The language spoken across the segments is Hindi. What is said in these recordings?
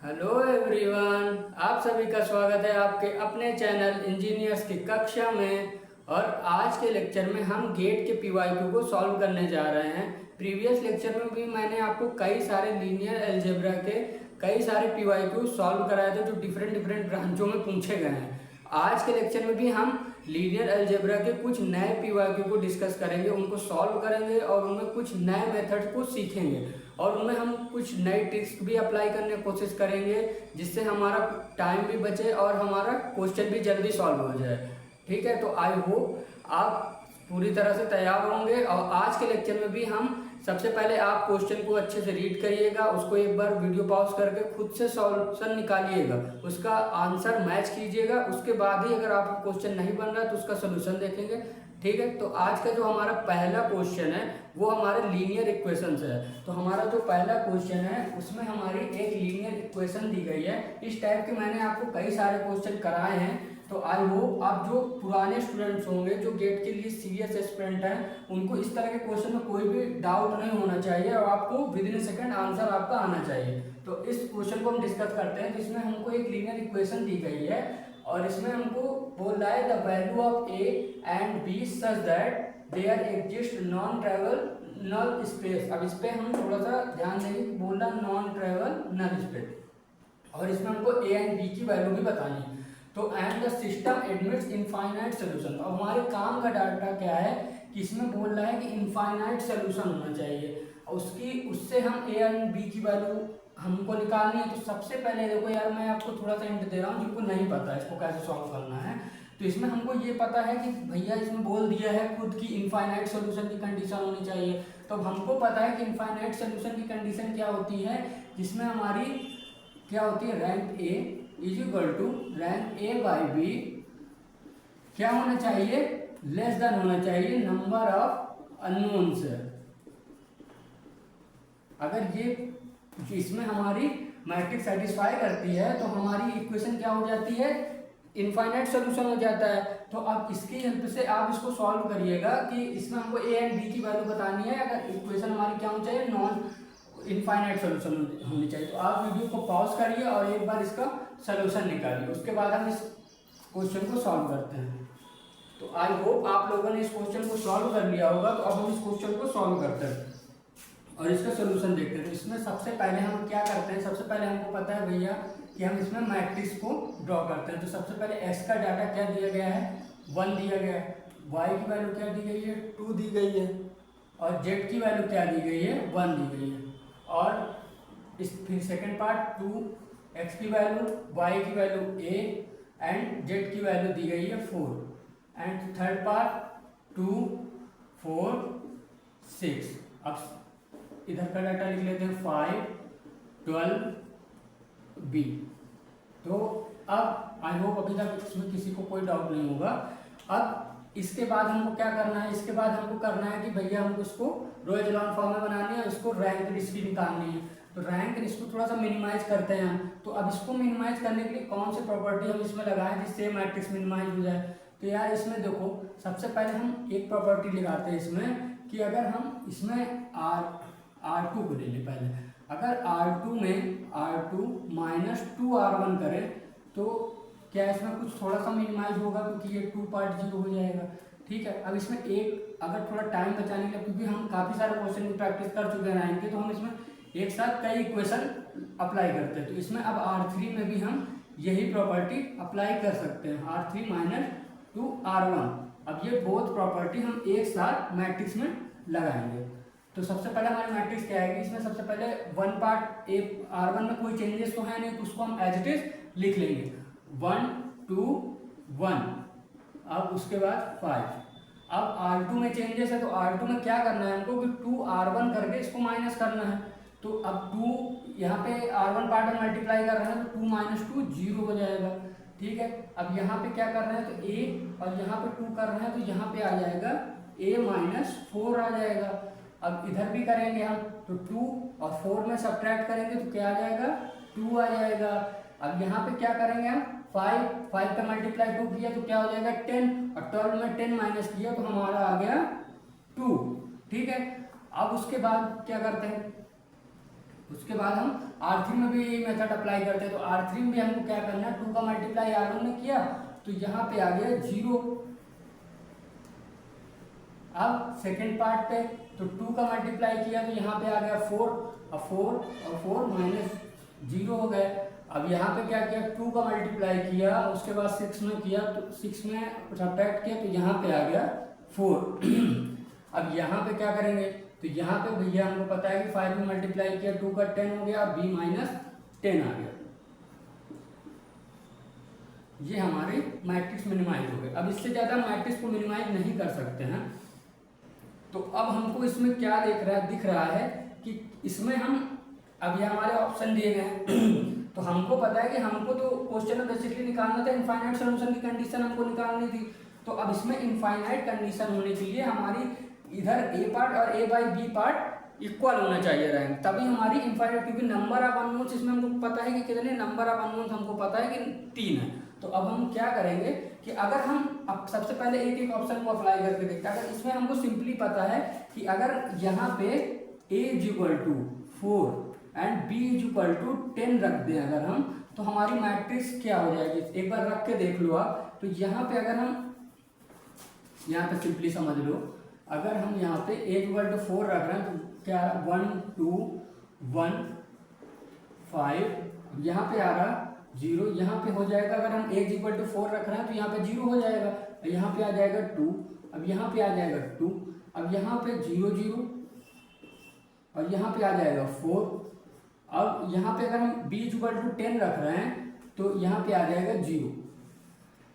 हेलो एवरीवन, आप सभी का स्वागत है आपके अपने चैनल इंजीनियर्स की कक्षा में। और आज के लेक्चर में हम गेट के पीवाईक्यू को सॉल्व करने जा रहे हैं। प्रीवियस लेक्चर में भी मैंने आपको कई सारे लीनियर अलजेब्रा के कई सारे पीवाईक्यू सॉल्व कराए थे जो डिफरेंट डिफरेंट ब्रांचों में पूछे गए हैं। आज के लेक्चर में भी हम लीनियर अलजेब्रा के कुछ नए पीवाईक्यू को डिस्कस करेंगे, उनको सॉल्व करेंगे और उनमें कुछ नए मेथड को सीखेंगे और उनमें हम कुछ नई ट्रिक्स भी अप्लाई करने की कोशिश करेंगे जिससे हमारा टाइम भी बचे और हमारा क्वेश्चन भी जल्दी सॉल्व हो जाए। ठीक है, तो आई होप आप पूरी तरह से तैयार होंगे। और आज के लेक्चर में भी हम सबसे पहले आप क्वेश्चन को अच्छे से रीड करिएगा, उसको एक बार वीडियो पॉज करके खुद से सॉल्यूशन निकालिएगा, उसका आंसर मैच कीजिएगा। उसके बाद ही अगर आपको क्वेश्चन नहीं बन रहा तो उसका सोल्यूशन देखेंगे। ठीक है, तो आज का जो हमारा पहला क्वेश्चन है वो हमारे लीनियर इक्वेशन से है। तो हमारा जो पहला क्वेश्चन है उसमें हमारी एक लीनियर इक्वेशन दी गई है। इस टाइप के मैंने आपको कई सारे क्वेश्चन कराए हैं, तो आई होप आप जो पुराने स्टूडेंट्स होंगे जो गेट के लिए सीरियस एस्पिरेंट हैं उनको इस तरह के क्वेश्चन में कोई भी डाउट नहीं होना चाहिए और आपको विद इन सेकंड आंसर आपका आना चाहिए। तो इस क्वेश्चन को हम डिस्कस करते हैं जिसमें हमको एक लीनियर इक्वेशन दी गई है और इसमें हमको बोल रहा है the value of A and b such that there exist non trivial null space. अब इस पे हम थोड़ा सा ध्यान देंगे कि बोल रहा नॉन ट्रैवल नल स्पेस और इसमें हमको ए एंड बी की वैल्यू भी बतानी है। तो and the system admits infinite solution. अब हमारे काम का डाटा क्या है कि इसमें बोल रहा है कि इनफाइनाइट सोल्यूशन होना चाहिए और उससे हम ए एंड बी की वैल्यू हमको निकालनी है। तो सबसे पहले देखो यार, मैं आपको थोड़ा सा हिंट दे रहा हूँ जिनको नहीं पता इसको कैसे सॉल्व करना है। तो इसमें हमको ये पता है कि भैया इसमें बोल दिया है खुद की इनफाइनाइट सोल्यूशन की कंडीशन होनी चाहिए। तो हमको पता है कि इनफाइनाइट सोल्यूशन की कंडीशन क्या होती है, जिसमें हमारी क्या होती है, rank a is equal to rank a by b क्या होना चाहिए, लेस देन होना चाहिए नंबर ऑफ अननोन्स। अगर ये इसमें हमारी मैट्रिक्स सेटिस्फाई करती है तो हमारी इक्वेशन क्या हो जाती है, इनफाइनाइट सोल्यूशन हो जाता है। तो अब इसकी हेल्प से आप इसको सॉल्व करिएगा कि इसमें हमको ए एंड बी की वैल्यू बतानी है। अगर इक्वेशन हमारी क्या होनी चाहिए, नॉन इनफाइनाइट सोल्यूशन होनी चाहिए। तो आप वीडियो को पॉज करिए और एक बार इसका सोल्यूशन निकालिए, उसके बाद हम इस क्वेश्चन को सॉल्व करते हैं। तो आई होप आप लोगों ने इस क्वेश्चन को सॉल्व कर लिया होगा। तो अब हम इस क्वेश्चन को सॉल्व करते हैं और इसका सोल्यूशन देखते हैं। तो इसमें सबसे पहले हम क्या करते हैं, सबसे पहले हमको पता है भैया कि हम इसमें मैट्रिक्स को ड्रॉ करते हैं। तो सबसे पहले x का डाटा क्या दिया गया है, 1 दिया गया है, y की वैल्यू क्या दी गई है, 2 दी गई है और z की वैल्यू क्या दी गई है, 1 दी गई है। और इस फिर सेकंड पार्ट 2, x की वैल्यू, y की वैल्यू a एंड z की वैल्यू दी गई है 4 एंड थर्ड पार्ट 2, 4, 6। अब इधर का डाटा लिख लेते हैं 5, 12, b। तो अब आई होप अभी तक इसमें किसी को कोई डाउट नहीं होगा। अब इसके बाद हमको क्या करना है, इसके बाद हमको करना है कि भैया हमको इसको रो एचेलॉन फॉर्म में बनानी है, इसको रैंक इसकी निकालनी है। तो रैंक इसको थोड़ा सा मिनिमाइज करते हैं हम। तो अब इसको मिनिमाइज करने के लिए कौन सी प्रॉपर्टी हम इसमें लगाएं जिससे मैट्रिक्स मिनिमाइज हो जाए। तो यार इसमें देखो सबसे पहले हम एक प्रॉपर्टी लगाते हैं इसमें कि अगर हम इसमें R2 को ले लें पहले। अगर R2 में R2 माइनस 2R1 करें तो क्या इसमें कुछ थोड़ा सा मिनिमाइज होगा क्योंकि ये 2 पार्ट 0 हो जाएगा। ठीक है, अब इसमें एक अगर थोड़ा टाइम बचाने के लिए, क्योंकि हम काफ़ी सारे क्वेश्चन की प्रैक्टिस कर चुके हैं तो हम इसमें एक साथ कई इक्वेशन अप्लाई करते हैं। तो इसमें अब R3 में भी हम यही प्रॉपर्टी अप्लाई कर सकते हैं, R3 माइनस 2R1। अब ये बोथ प्रॉपर्टी हम एक साथ मैट्रिक्स में लगाएंगे। तो सबसे पहले हमारी मैट्रिक्स क्या है कि इसमें सबसे पहले 1 पार्ट ए R1 में कोई चेंजेस तो है नहीं, तो उसको हम एज इट इज लिख लेंगे 1, 2, 1। अब उसके बाद 5। अब R2 में चेंजेस है तो R2 में क्या करना है हमको कि 2R1 करके इसको माइनस करना है। तो अब 2 यहाँ पे R1 पार्ट में मल्टीप्लाई कर रहे हैं तो 2 माइनस 2 0 हो जाएगा। ठीक है, अब यहाँ पे क्या कर रहे हैं तो a और यहाँ पे 2 कर रहे हैं तो यहाँ पे आ जाएगा a माइनस 4 आ जाएगा। अब इधर भी करेंगे हम तो 2 और 4 में सब्ट्रैक्ट करेंगे तो क्या आ जाएगा, 2 आ जाएगा। अब यहाँ पे क्या करेंगे हम 5 का मल्टीप्लाई 2 किया तो क्या हो जाएगा 10 और 12 में 10 माइनस किया तो हमारा आ गया 2। ठीक है, अब उसके बाद क्या करते हैं, उसके बाद हम R3 में भी यही मेथड अप्लाई करते हैं। तो R3 में भी हमको क्या करना है, 2 का मल्टीप्लाई R1 ने किया तो यहाँ पे आ गया 0। अब सेकेंड पार्ट पे तो 2 का मल्टीप्लाई किया तो यहाँ पे आ गया 4, और 4 माइनस 0 हो गए। अब यहाँ पे क्या किया, 2 का मल्टीप्लाई किया उसके बाद 6 में किया तो 6 में सब्ट्रैक्ट किया तो यहाँ पे आ गया 4। अब यहाँ पे क्या करेंगे, तो यहाँ पे भैया हमको पता है कि 5 में मल्टीप्लाई किया 2 का 10 हो गया, b माइनस 10 आ गया। ये हमारे मैट्रिक्स मिनिमाइज हो गए। अब इससे ज़्यादा मैट्रिक्स को मिनिमाइज नहीं कर सकते हैं। तो अब हमको इसमें क्या दिख रहा है कि इसमें हम, अब ये हमारे ऑप्शन दिए गए हैं तो हमको पता है कि हमको तो क्वेश्चन में बेसिकली निकालना था इनफाइनाइट सॉल्यूशन की कंडीशन हमको निकालनी थी। तो अब इसमें इनफाइनाइट कंडीशन होने के लिए हमारी इधर ए पार्ट और ए बाई बी पार्ट इक्वल होना चाहिए रैंक, तभी हमारी इनफाइनाइट, क्योंकि नंबर ऑफ अननोन्स इसमें हमको पता है कि कितने, नंबर ऑफ अननोन्स हमको पता है कि 3 है। तो अब हम क्या करेंगे कि अगर हम अब सबसे पहले एक एक ऑप्शन को अप्लाई करके देखते हैं। अगर इसमें हमको सिंपली पता है कि अगर यहाँ पे a is equal to 4 and b is equal to 10 रख दें अगर हम, तो हमारी मैट्रिक्स क्या हो जाएगी, एक बार रख के देख लो आप। तो यहाँ पे अगर हम यहाँ पे सिंपली समझ लो, अगर हम यहाँ पे a इक्वल टू 4 रख रहे हैं तो क्या 1 2 1 5, यहाँ पे आ रहा 0, यहाँ पे हो जाएगा। अगर हम a इक्वल टू 4 रख रहे हैं तो यहाँ पे 0 हो जाएगा, यहाँ पे आ जाएगा 2, अब यहाँ पे आ जाएगा 2, अब यहाँ पे 0 0 और यहाँ पे आ जाएगा 4। अब यहाँ पे अगर हम b इक्वल टू 10 रख रहे हैं तो यहाँ पे आ जाएगा 0।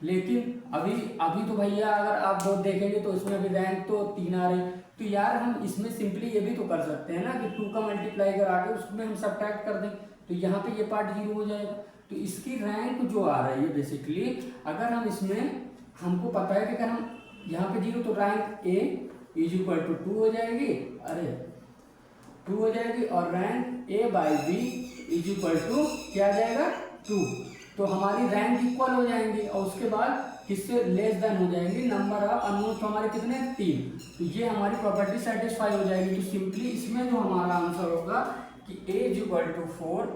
लेकिन अभी तो भैया अगर आप बहुत देखेंगे तो इसमें भी रैंक तो 3 आ रही। तो यार हम इसमें सिंपली ये भी तो कर सकते हैं ना कि 2 का मल्टीप्लाई करा के उसमें हम सब्ट्रैक्ट कर दें, तो यहाँ पे ये पार्ट 0 हो जाएगा। तो इसकी रैंक जो आ रही है बेसिकली, अगर हम इसमें, हमको पता है कि अगर हम यहाँ पे 0 तो rank a is equal to 2 हो जाएगी, अरे 2 हो जाएगी, और rank a by b is equal to क्या आ जाएगा 2। तो हमारी रैंक इक्वल हो जाएंगी और उसके बाद किससे लेस देन हो जाएंगी, नंबर ऑफ अननोन। तो हमारे कितने 3, तो ये हमारी प्रॉपर्टी सेटिस्फाई हो जाएगी। तो सिंपली इसमें जो हमारा आंसर होगा कि a is equal to 4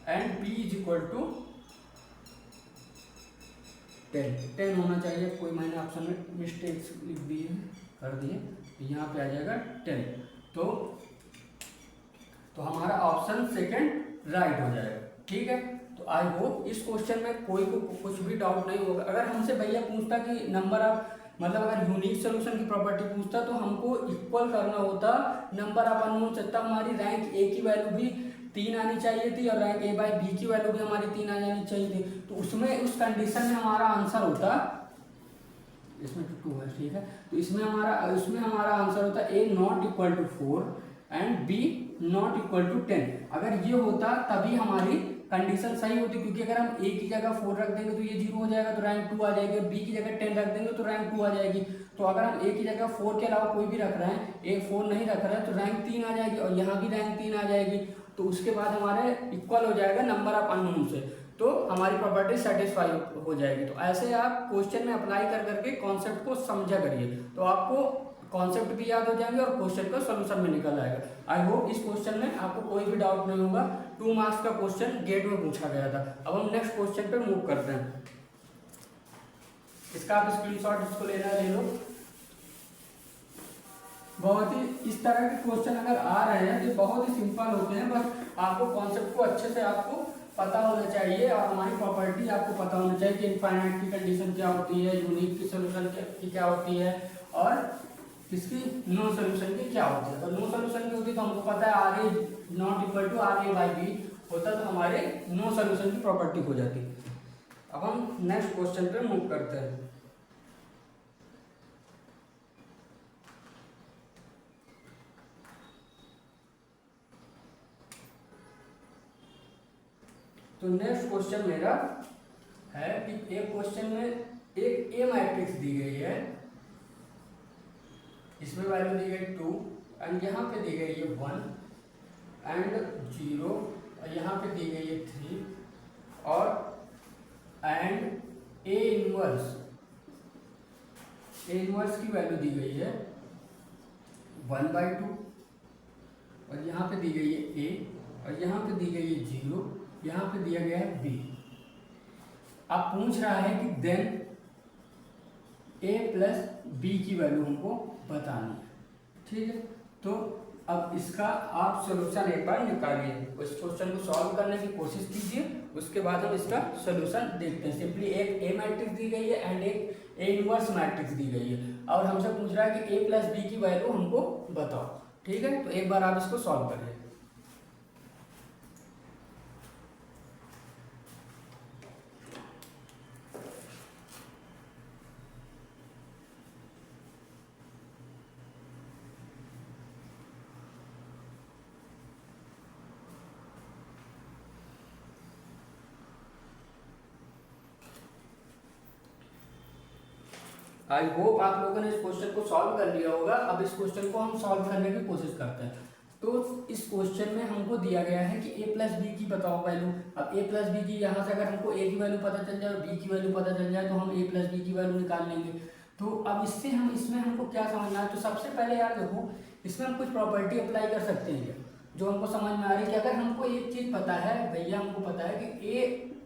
and b is equal to 10 होना चाहिए। कोई मैंने ऑप्शन में मिस्टेक्स लिख दी है, कर दिए, तो यहाँ पे आ जाएगा 10। तो हमारा ऑप्शन सेकंड राइट हो जाएगा। ठीक है, तो आई होप इस क्वेश्चन में कोई को कुछ भी डाउट नहीं होगा। अगर हमसे भैया पूछता कि नंबर ऑफ, मतलब अगर यूनिक सोल्यूशन की प्रॉपर्टी पूछता तो हमको इक्वल करना होता नंबर ऑफ अननोन से, तब हमारी रैंक ए की वैल्यू भी 3 आनी चाहिए थी और रैंक ए बाई बी की वैल्यू भी हमारी 3 आ जानी चाहिए थी। तो उसमें उस कंडीशन में हमारा आंसर होता, इसमें तो 2 है, ठीक है, तो इसमें हमारा आंसर होता A not equal to 4 and B not equal to 10। अगर ये होता तभी हमारी कंडीशन सही होती, क्योंकि अगर हम a की जगह 4 रख देंगे तो ये 0 हो जाएगा, तो रैंक 2 आ जाएगी। b की जगह 10 रख देंगे तो रैंक 2 आ जाएगी। तो अगर हम a की जगह 4 के अलावा कोई भी रख रहे हैं, a 4 नहीं रख रहे हैं, तो रैंक 3 आ जाएगी और यहाँ भी रैंक 3 आ जाएगी। तो उसके बाद हमारे इक्वल हो जाएगा नंबर ऑफ अननोन से, तो हमारी प्रॉपर्टी सेटिस्फाई हो जाएगी। तो ऐसे आप क्वेश्चन में अप्लाई कर करके कॉन्सेप्ट को समझा करिए, तो आपको कॉन्सेप्ट भी याद हो जाएंगे और क्वेश्चन का सोल्यूशन में निकल आएगा। आई होप इस क्वेश्चन में आपको कोई भी डाउट नहीं होगा। 2 मार्क्स का क्वेश्चन गेट में पूछा गया था। अब हम नेक्स्ट क्वेश्चन पे मूव करते हैं। इसका आप स्क्रीनशॉट इसको लेना ले लो। बहुत ही इस तरह के क्वेश्चन अगर आ रहे हैं तो बहुत ही सिंपल होते हैं, बस आपको कॉन्सेप्ट को अच्छे से आपको पता होना चाहिए और हमारी प्रॉपर्टी आपको पता होना चाहिए कि इनफाइनाइट की कंडीशन क्या होती है, यूनिक की सोल्यूशन की क्या होती है और इसकी नो सोल्यूशन की क्या होती है। तो नो सोल्यूशन की होती है तो हमको पता है r a not equal to r a by b होता, तो हमारे नो सोल्यूशन की प्रॉपर्टी हो जाती। अब हम नेक्स्ट क्वेश्चन पे मूव करते हैं। तो नेक्स्ट क्वेश्चन मेरा है कि एक क्वेश्चन में एक ए मैट्रिक्स दी गई है, इसमें वैल्यू दी गई 2 एंड यहाँ पे दी गई है 1 एंड 0 और यहाँ पे दी गई है 3 और एंड ए इनवर्स की वैल्यू दी गई है 1/2 और यहाँ पे दी गई है a और यहाँ पे दी गई है 0, यहाँ पे दिया गया है b। अब पूछ रहा है कि देन a प्लस बी की वैल्यू हमको बतानी है। ठीक है, तो अब इसका आप सॉल्यूशन एक बार निकालिए, उस क्वेश्चन को सॉल्व करने की कोशिश कीजिए, उसके बाद हम इसका सॉल्यूशन देखते हैं। सिंपली एक ए मैट्रिक्स दी गई है एंड एक ए इनवर्स मैट्रिक्स दी गई है और हमसे पूछ रहा है कि ए प्लस बी की वैल्यू हमको बताओ। ठीक है, तो एक बार आप इसको सॉल्व करिए। आई होप आप लोगों ने इस क्वेश्चन को सॉल्व कर लिया होगा। अब इस क्वेश्चन को हम सॉल्व करने की कोशिश करते हैं। तो इस क्वेश्चन में हमको दिया गया है कि a प्लस बी की बताओ वैल्यू। अब a प्लस बी की यहाँ से अगर हमको a की वैल्यू पता चल जाए और b की वैल्यू पता चल जाए तो हम a प्लस बी की वैल्यू निकाल लेंगे। तो अब इसमें हमको क्या समझना है, तो सबसे पहले यार देखो, इसमें हम कुछ प्रॉपर्टी अप्लाई कर सकते हैं जो हमको समझ में आ रही है कि अगर हमको एक चीज़ पता है भैया, हमको पता है कि a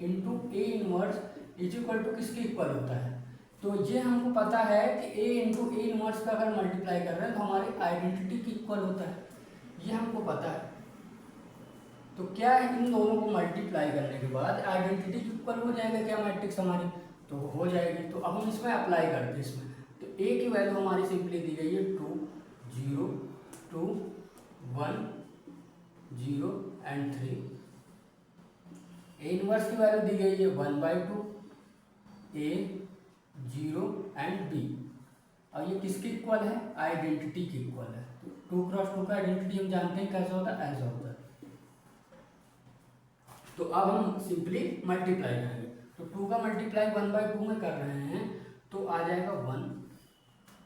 into a inverse is equal to किसके इक्वल होता है। तो ये हमको पता है कि a इंटू ए इनवर्स का अगर मल्टीप्लाई कर रहे हैं तो हमारी आइडेंटिटी की इक्वल होता है, ये हमको पता है। तो क्या इन दोनों को मल्टीप्लाई करने के बाद आइडेंटिटी की इक्वल हो जाएगा क्या मैट्रिक्स हमारी, तो हो जाएगी। तो अब हम इसमें अप्लाई करते हैं इसमें। तो a की वैल्यू हमारी सिंपली दी गई है 2 0 2 1 0 एंड 3। ए इनवर्स की वैल्यू दी गई है 1/2 a 0 एंड b। और ये किसके इक्वल है, आइडेंटिटी के इक्वल है। तो 2 क्रॉस 2 का आइडेंटिटी हम जानते हैं कैसा होता है, ऐसा होता है। तो अब हम सिंपली मल्टीप्लाई करेंगे। तो 2 का मल्टीप्लाई 1/2 में कर रहे हैं तो आ जाएगा 1।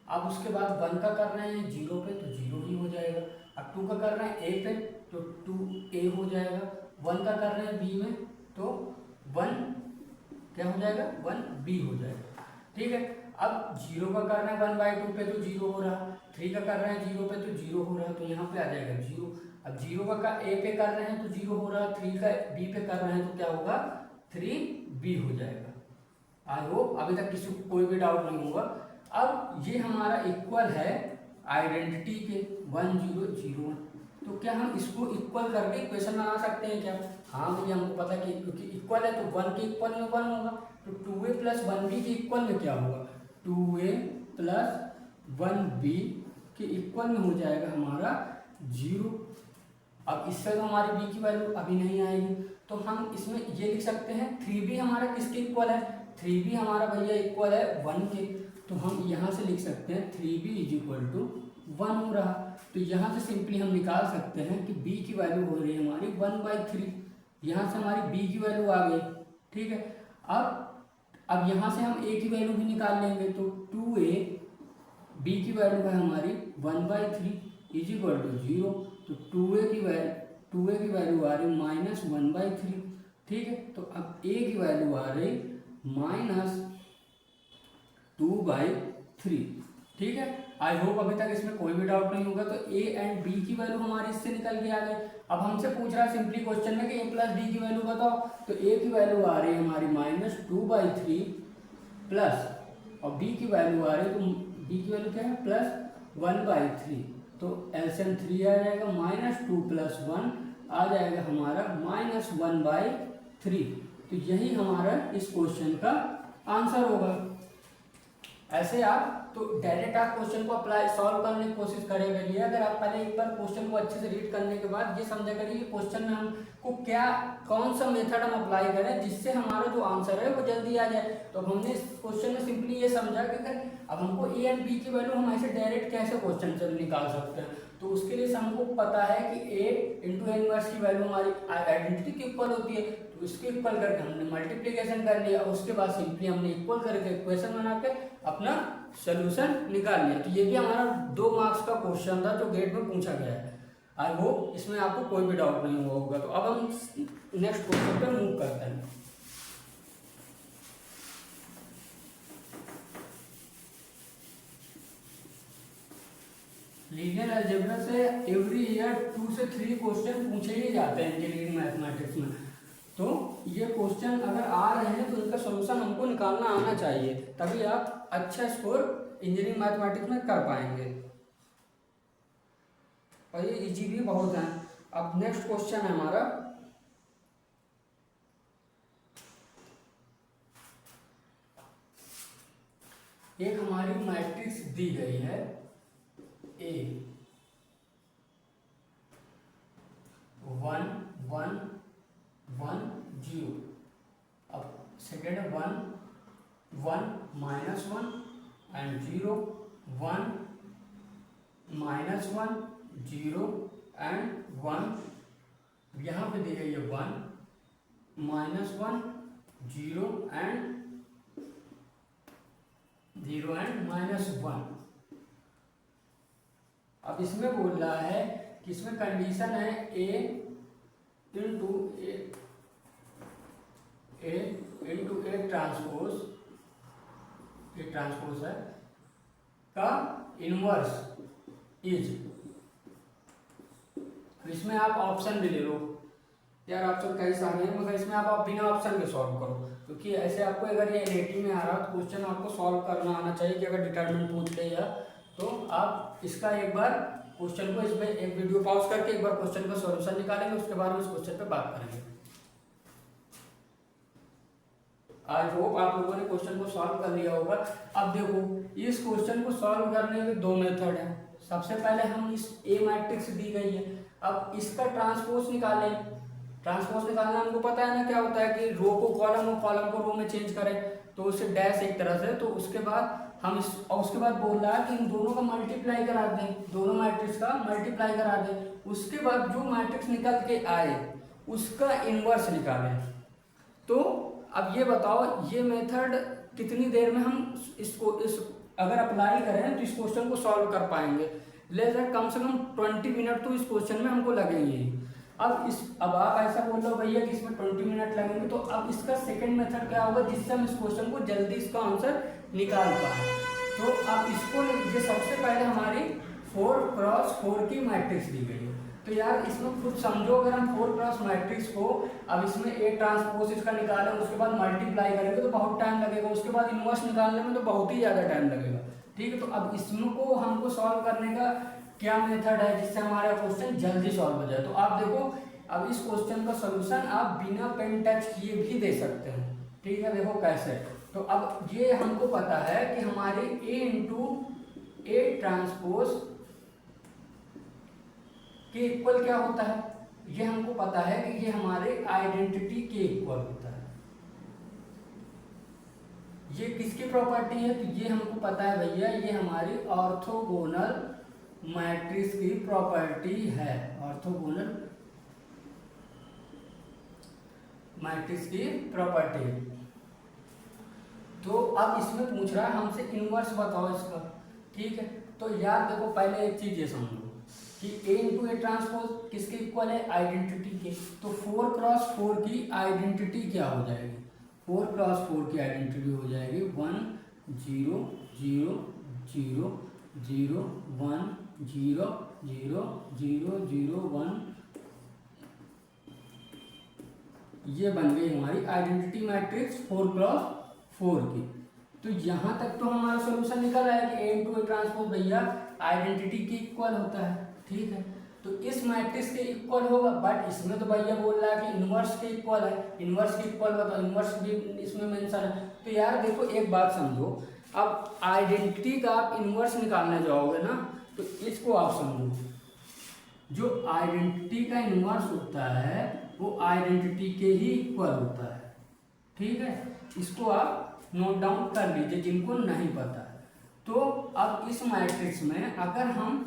अब उसके बाद 1 का कर रहे हैं 0 पे तो 0 ही हो जाएगा। अब 2 का कर रहे हैं a पे तो 2a हो जाएगा। 1 का कर रहे हैं b में तो 1 क्या हो जाएगा, 1b हो जाएगा। ठीक है, अब 0 का कर रहे हैं 1/2 पे तो 0 हो रहा, 3 का कर रहे हैं 0 पे तो 0 हो रहा, तो यहाँ पे आ जाएगा 0। अब 0 का a पे कर रहे हैं तो 0 हो रहा, 3 का b पे कर रहे हैं तो क्या होगा, 3b हो जाएगा। आई होप अभी तक किसी को कोई भी डाउट नहीं होगा। अब ये हमारा इक्वल है आइडेंटिटी के 1 0 0 1। तो क्या हम इसको इक्वल करके इक्वेशन बना सकते हैं क्या? हाँ भैया, हमको पता कि क्योंकि इक्वल है तो 1 के इक्वल में 1 होगा। तो 2a प्लस 1b के इक्वल में क्या होगा, 2a प्लस 1b के इक्वल में हो जाएगा हमारा 0। अब इससे तो हमारी b की वैल्यू अभी नहीं आएगी, तो हम इसमें ये लिख सकते हैं 3b हमारा किसके इक्वल है, 3b हमारा भैया इक्वल है 1 के। तो हम यहाँ से लिख सकते हैं 3b इज इक्वल टू 1 हो रहा। तो यहाँ से सिंपली हम निकाल सकते हैं कि b की वैल्यू हो रही है हमारी 1/3। यहाँ से हमारी b की वैल्यू आ गई। ठीक है, अब यहाँ से हम a की वैल्यू भी निकाल लेंगे। तो 2a b की वैल्यू है हमारी 1/3 इज इक्वल टू 0। तो 2a की वैल्यू आ रही -1/3। ठीक है, तो अब a की वैल्यू आ रही -2/3। ठीक है, आई होप अभी तक इसमें कोई भी डाउट नहीं होगा। तो a एंड b की वैल्यू हमारी इससे निकल के आ गई। अब हमसे पूछ रहा है सिंपली क्वेश्चन में कि a प्लस b की वैल्यू बताओ। तो a की वैल्यू आ रही है हमारी -2/3 प्लस, और b की वैल्यू आ रही है, तो b की वैल्यू क्या है, +1/3। तो एलसीएम 3 आ जाएगा, -2 + 1 आ जाएगा हमारा -1/3। तो यही हमारा इस क्वेश्चन का आंसर होगा। ऐसे आप तो डायरेक्ट आप क्वेश्चन को अप्लाई सॉल्व करने की कोशिश करें करिए। अगर आप पहले एक बार क्वेश्चन को अच्छे से रीड करने के बाद ये समझा करिए कि क्वेश्चन में हमको कौन सा मेथड हम अप्लाई करें जिससे हमारा जो आंसर है वो जल्दी आ जाए। तो हमने इस क्वेश्चन में सिंपली ये समझा कि अब हमको ए एंड बी की वैल्यू हम ऐसे डायरेक्ट कैसे क्वेश्चन से निकाल सकते हैं। तो उसके लिए हमको पता है कि a इंटू एन इनवर्स की वैल्यू हमारी आइडेंटिटी की इक्वल होती है। तो इसके इक्वल करके हमने मल्टीप्लिकेशन कर लिया और उसके बाद सिंपली हमने इक्वल करके इक्वेशन बना के अपना सोल्यूशन निकाल लिया। तो ये भी हमारा 2 मार्क्स का क्वेश्चन था जो गेट में पूछा गया है। आई होप इसमें आपको कोई भी डाउट नहीं हुआ होगा। तो अब हम नेक्स्ट क्वेश्चन पे मूव करते हैं। लीनियर अलजेब्रा से एवरी ईयर 2 से 3 क्वेश्चन पूछे ही जाते हैं इंजीनियरिंग मैथमेटिक्स में। तो ये क्वेश्चन अगर आ रहे हैं तो इनका सॉल्यूशन हमको निकालना आना चाहिए, तभी आप अच्छा स्कोर इंजीनियरिंग मैथमेटिक्स में कर पाएंगे। और ये इजी भी बहुत है। अब नेक्स्ट क्वेश्चन है हमारा, एक हमारी मैट्रिक्स दी गई है A 1 1 1 0। अब सेकेंड 1 1 -1 एंड 0 1 -1 0 एंड 1। यहाँ पे दी गई है 1 -1 0 एंड 1। अब इसमें बोल रहा है कि इसमें कंडीशन है A इंटू A ट्रांसपोज है का इनवर्स इज। इसमें आप ऑप्शन भी ले लो यार, ऑप्शन कई सारे हैं मगर इसमें आप बिना ऑप्शन के सॉल्व करो, क्योंकि ऐसे आपको अगर ये एनईटी में आ रहा है तो क्वेश्चन आपको सॉल्व करना आना चाहिए कि अगर डिटरमिनेंट पूछ ले या तो आप इसका एक बार क्वेश्चन को इसमें एक वीडियो पॉज करके एक बार क्वेश्चन का सॉल्यूशन निकालेंगे, उसके बाद हम इस क्वेश्चन पे बात करेंगे। आई होप आप लोगों ने क्वेश्चन को सॉल्व कर लिया होगा। अब देखो इस क्वेश्चन को सॉल्व करने के दो मेथड है। सबसे पहले हम इस ए मैट्रिक्स दी गई है, अब इसका ट्रांसपोज निकालें। ट्रांसपोज निकालना हमको पता है ना क्या होता है कि रो को कॉलम और कॉलम को रो में चेंज करें, तो उससे डैश एक तरह से, तो उसके बाद हम उसके बाद बोल रहा है कि इन दोनों का मल्टीप्लाई करा दें, दोनों मैट्रिक्स का मल्टीप्लाई करा दें। उसके बाद जो मैट्रिक्स निकल के आए उसका इनवर्स निकालें। तो अब ये बताओ ये मेथड कितनी देर में हम इसको अगर अप्लाई करें तो इस क्वेश्चन को सॉल्व कर पाएंगे। लेकिन कम से कम 20 मिनट तो इस क्वेश्चन में हमको लगेंगे। अब आप ऐसा बोल रहे हो भैया कि इसमें 20 मिनट लगेंगे, तो अब इसका सेकंड मेथड क्या होगा जिससे हम इस क्वेश्चन को जल्दी इसका आंसर निकाल पाए। तो अब इसको ये सबसे पहले हमारी 4x4 की मैट्रिक्स दी गई है। तो यार इसमें खुद समझो, अगर हम 4x मैट्रिक्स को अब इसमें ए ट्रांसपोज इसका निकालें, उसके बाद मल्टीप्लाई करेंगे तो बहुत टाइम लगेगा, उसके बाद इनवर्स निकालने में तो बहुत ही ज़्यादा टाइम लगेगा। ठीक है, तो अब इसमें को हमको सॉल्व करने का क्या मेथड है जिससे हमारा क्वेश्चन जल्दी सॉल्व हो जाए। तो आप देखो अब इस क्वेश्चन का सोल्यूशन आप बिना पेन टच किए भी दे सकते हैं। ठीक है, देखो कैसे। तो अब ये हमको पता है कि हमारे A इंटू ए ट्रांसपोज के इक्वल क्या होता है, ये हमको पता है कि ये हमारे आइडेंटिटी के इक्वल होता है। ये किसकी प्रॉपर्टी है, तो ये हमको पता है भैया ये हमारी ऑर्थोगोनल मैट्रिक्स की प्रॉपर्टी है। ऑर्थोगोनल मैट्रिक्स की प्रॉपर्टी। तो अब इसमें पूछ रहा है हमसे इनवर्स बताओ इसका। ठीक है, तो यार देखो पहले एक चीज ये समझो कि A इंटू ए ट्रांसपोज किसके इक्वल है, आइडेंटिटी के। तो 4x4 की आइडेंटिटी क्या हो जाएगी, 4x4 की आइडेंटिटी हो जाएगी 1 0 0 0 0 1 0 0 0 0 1। ये बन गई हमारी आइडेंटिटी मैट्रिक्स 4x4 की। तो यहाँ तक तो हमारा सॉल्यूशन निकल आया कि A इंटू ए ट्रांसपोज भैया आइडेंटिटी के इक्वल होता है। ठीक है, तो इस मैट्रिक्स के इक्वल होगा, बट इसमें तो भैया बोल रहा है कि इनवर्स के इक्वल है। इनवर्स के इक्वल बताओ, इनवर्स भी इसमें मेंशन है। तो यार देखो एक बात समझो, अब आइडेंटिटी का आप इनवर्स निकालने जाओगे ना तो इसको आप समझो, जो आइडेंटिटी का इनवर्स होता है वो आइडेंटिटी के ही इक्वल होता है। ठीक है, इसको आप नोट डाउन कर लीजिए जिनको नहीं पता है। तो अब इस मैट्रिक्स में अगर हम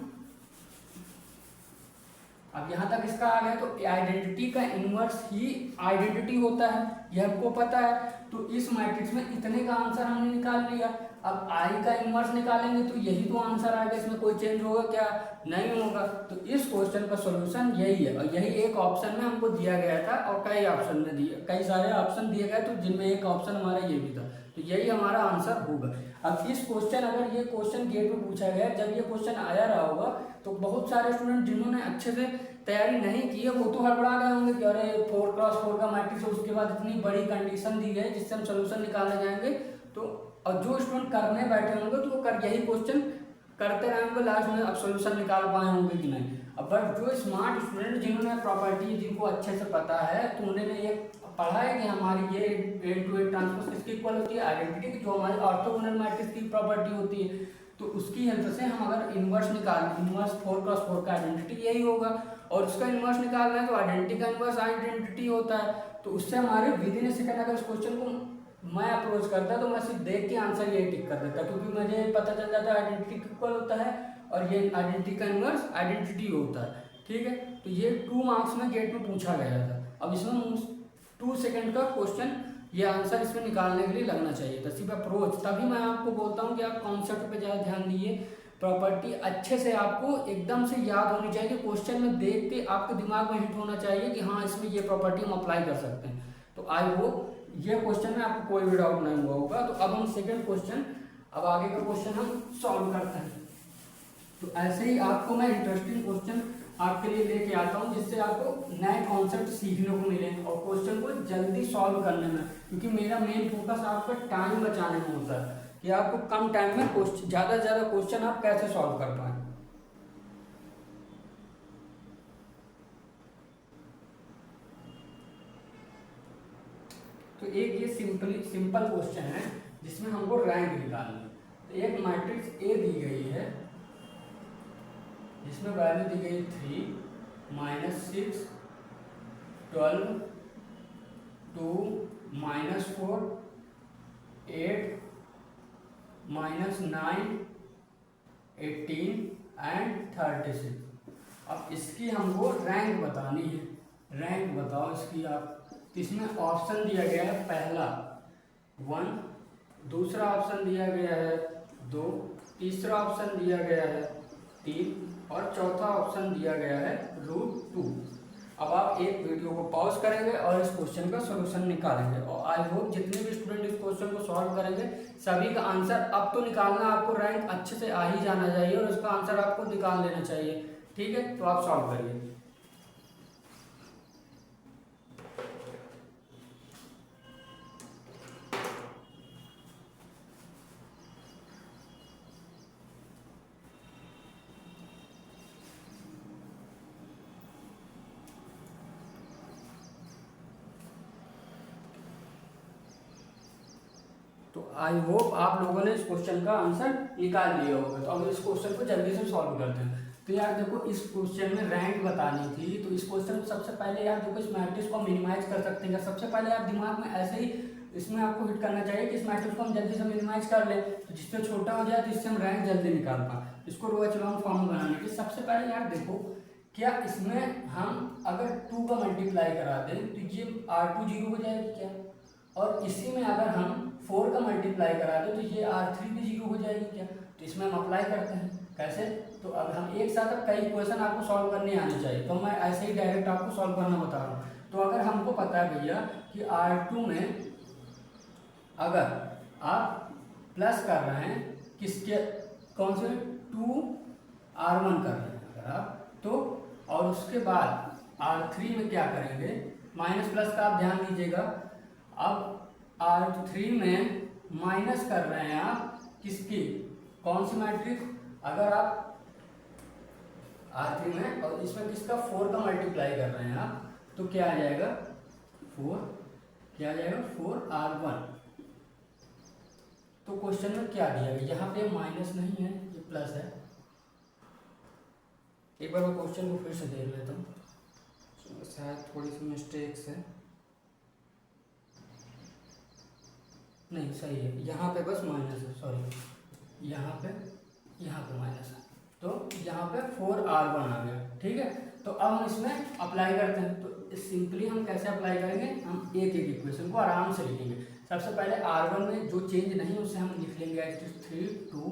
अब यहाँ तक इसका आ गया तो आइडेंटिटी का इनवर्स ही आइडेंटिटी होता है, यह हमको पता है। तो इस मैट्रिक्स में इतने का आंसर हमने निकाल लिया। अब आई का इन्वर्स निकालेंगे तो यही तो आंसर आएगा, इसमें कोई चेंज होगा क्या? नहीं होगा। तो इस क्वेश्चन का सोल्यूशन यही है, और यही एक ऑप्शन में हमको दिया गया था, और कई ऑप्शन में दिए, कई सारे ऑप्शन दिए गए, तो जिनमें एक ऑप्शन हमारा ये भी था, तो यही हमारा आंसर होगा। अब इस क्वेश्चन, अगर ये क्वेश्चन गेट में पूछा गया, जब ये क्वेश्चन आया रहा होगा तो बहुत सारे स्टूडेंट जिन्होंने अच्छे से तैयारी नहीं की है वो तो हड़बड़ा गए होंगे कि अरे 4x4 का मैट्रिक्स है, उसके बाद इतनी बड़ी कंडीशन दी गई जिससे हम सोल्यूशन निकालने जाएंगे। तो और जो स्टूडेंट करने बैठे होंगे तो वो कर यही क्वेश्चन करते रहेंगे, लास्ट में अब सोल्यूशन निकाल पाए होंगे कि नहीं। अब बट जो स्मार्ट स्टूडेंट जिन्होंने प्रॉपर्टी, जिनको अच्छे से पता है, तो उन्होंने ये पढ़ा है कि हमारी ये एंड टू एंड ट्रांसपोज किसकी इक्वल होती है? आइडेंटिटी, जो हमारी ऑर्थोगोनल मैट्रिक्स की प्रॉपर्टी होती है। तो उसकी हेल्प से हम अगर इन्वर्स निकाल, इन्वर्स 4x4 का आइडेंटिटी यही होगा, और उसका इन्वर्स निकालना है तो आइडेंटिटी का इन्वर्स आइडेंटिटी होता है। तो उससे हमारे विद इन ए सेकंड अगर इस क्वेश्चन को मैं अप्रोच करता तो मैं सिर्फ देख के आंसर यही टिक कर देता, क्योंकि मुझे पता चल जाता है आइडेंटिटी इक्वल होता है और ये आइडेंटिटी का इन्वर्स आइडेंटिटी होता है। ठीक है, तो ये 2 मार्क्स में गेट में पूछा गया था। अब इसमें 2 सेकंड का क्वेश्चन, ये आंसर इसमें निकालने के लिए लगना चाहिए था, सिर्फ अप्रोच। तभी मैं आपको बोलता हूँ कि आप कॉन्सेप्ट पे ज़्यादा ध्यान दीजिए, प्रॉपर्टी अच्छे से आपको एकदम से याद होनी चाहिए, क्वेश्चन में देख के आपके दिमाग में हिट होना चाहिए कि हाँ इसमें ये प्रॉपर्टी हम अप्लाई कर सकते हैं। तो आई होप ये क्वेश्चन में आपको कोई भी डाउट नहीं हुआ होगा। तो अब हम सेकंड क्वेश्चन, अब आगे का क्वेश्चन हम सॉल्व करते हैं। तो ऐसे ही आपको मैं इंटरेस्टिंग क्वेश्चन आपके लिए लेके आता हूँ, जिससे आपको नए कॉन्सेप्ट सीखने को मिले और क्वेश्चन को जल्दी सॉल्व करने में, क्योंकि मेरा मेन फोकस आपका टाइम बचाने में होता है कि आपको कम टाइम में ज़्यादा से ज़्यादा क्वेश्चन आप कैसे सॉल्व कर पाएँ। तो एक ये सिंपल क्वेश्चन है जिसमें हमको रैंक निकालना है। तो एक मैट्रिक्स ए दी गई है जिसमें वैल्यू दी गई 3, -6, 12, 2, -4, 8, -9, 18 एंड 36। अब इसकी हमको रैंक बतानी है। रैंक बताओ इसकी आप। तो इसमें ऑप्शन दिया गया है पहला 1, दूसरा ऑप्शन दिया गया है 2, तीसरा ऑप्शन दिया गया है 3 और चौथा ऑप्शन दिया गया है √2। अब आप एक वीडियो को पॉज करेंगे और इस क्वेश्चन का सॉल्यूशन निकालेंगे, और आई होप जितने भी स्टूडेंट इस क्वेश्चन को सॉल्व करेंगे सभी का आंसर अब तो निकालना, आपको रैंक अच्छे से आ ही जाना चाहिए और इसका आंसर आपको निकाल लेना चाहिए। ठीक है, तो आप सॉल्व करिए। तो आई होप आप लोगों ने इस क्वेश्चन का आंसर निकाल लिया होगा। तो अब इस क्वेश्चन को जल्दी से सॉल्व करते हैं। तो यार देखो, इस क्वेश्चन में रैंक बतानी थी, तो इस क्वेश्चन को सबसे पहले यार देखो, इस मैट्रिक्स को मिनिमाइज कर सकते हैं। सबसे पहले आप दिमाग में ऐसे ही इसमें आपको हिट करना चाहिए कि इस मैट्रिक्स को हम जल्दी से मिनिमाइज कर लें, तो जिससे छोटा हो जाए तो इससे हम रैंक जल्दी निकाल पाएँ। इसको रो एचेलॉन फॉर्म बनाने के सबसे पहले यार देखो, क्या इसमें हम अगर 2 का मल्टीप्लाई करा दें तो ये R2 0 हो जाएगी क्या? और इसी में अगर हम 4 का मल्टीप्लाई करा दो तो ये R3 भी 0 हो जाएगी क्या? तो इसमें हम अप्लाई करते हैं। कैसे? तो अब हम एक साथ अब कई क्वेश्चन आपको सॉल्व करने आने चाहिए, तो मैं ऐसे ही डायरेक्ट आपको सॉल्व करना बता रहा हूँ। तो अगर हमको पता है भैया कि R2 में अगर आप प्लस कर रहे हैं किसके, कौन से 2R1 कर रहे हैं अगर आप, तो और उसके बाद R3 में क्या करेंगे, माइनस प्लस का आप ध्यान दीजिएगा। अब R3 में माइनस कर रहे हैं आप किसकी, कौन सी मैट्रिक्स, अगर आप R3 में और इसमें किसका 4 का मल्टीप्लाई कर रहे हैं आप, तो क्या आ जाएगा 4, क्या आ जाएगा 4R1। तो क्वेश्चन में क्या दिया गया, यहाँ पे माइनस नहीं है, ये प्लस है। एक बार मैं क्वेश्चन को फिर से देख लेता हूँ, शायद थोड़ी सी मिस्टेक्स है। नहीं सही है, यहाँ पे बस माइनस है, सॉरी, यहाँ पे माइनस है, तो यहाँ पे 4R1 आ गया। ठीक है, तो अब हम इसमें अप्लाई करते हैं। तो सिंपली हम कैसे अप्लाई करेंगे, हम एक एक इक्वेशन को आराम से लिखेंगे। सबसे पहले R1 में जो चेंज नहीं उसे हम लिख लेंगे एज 3 2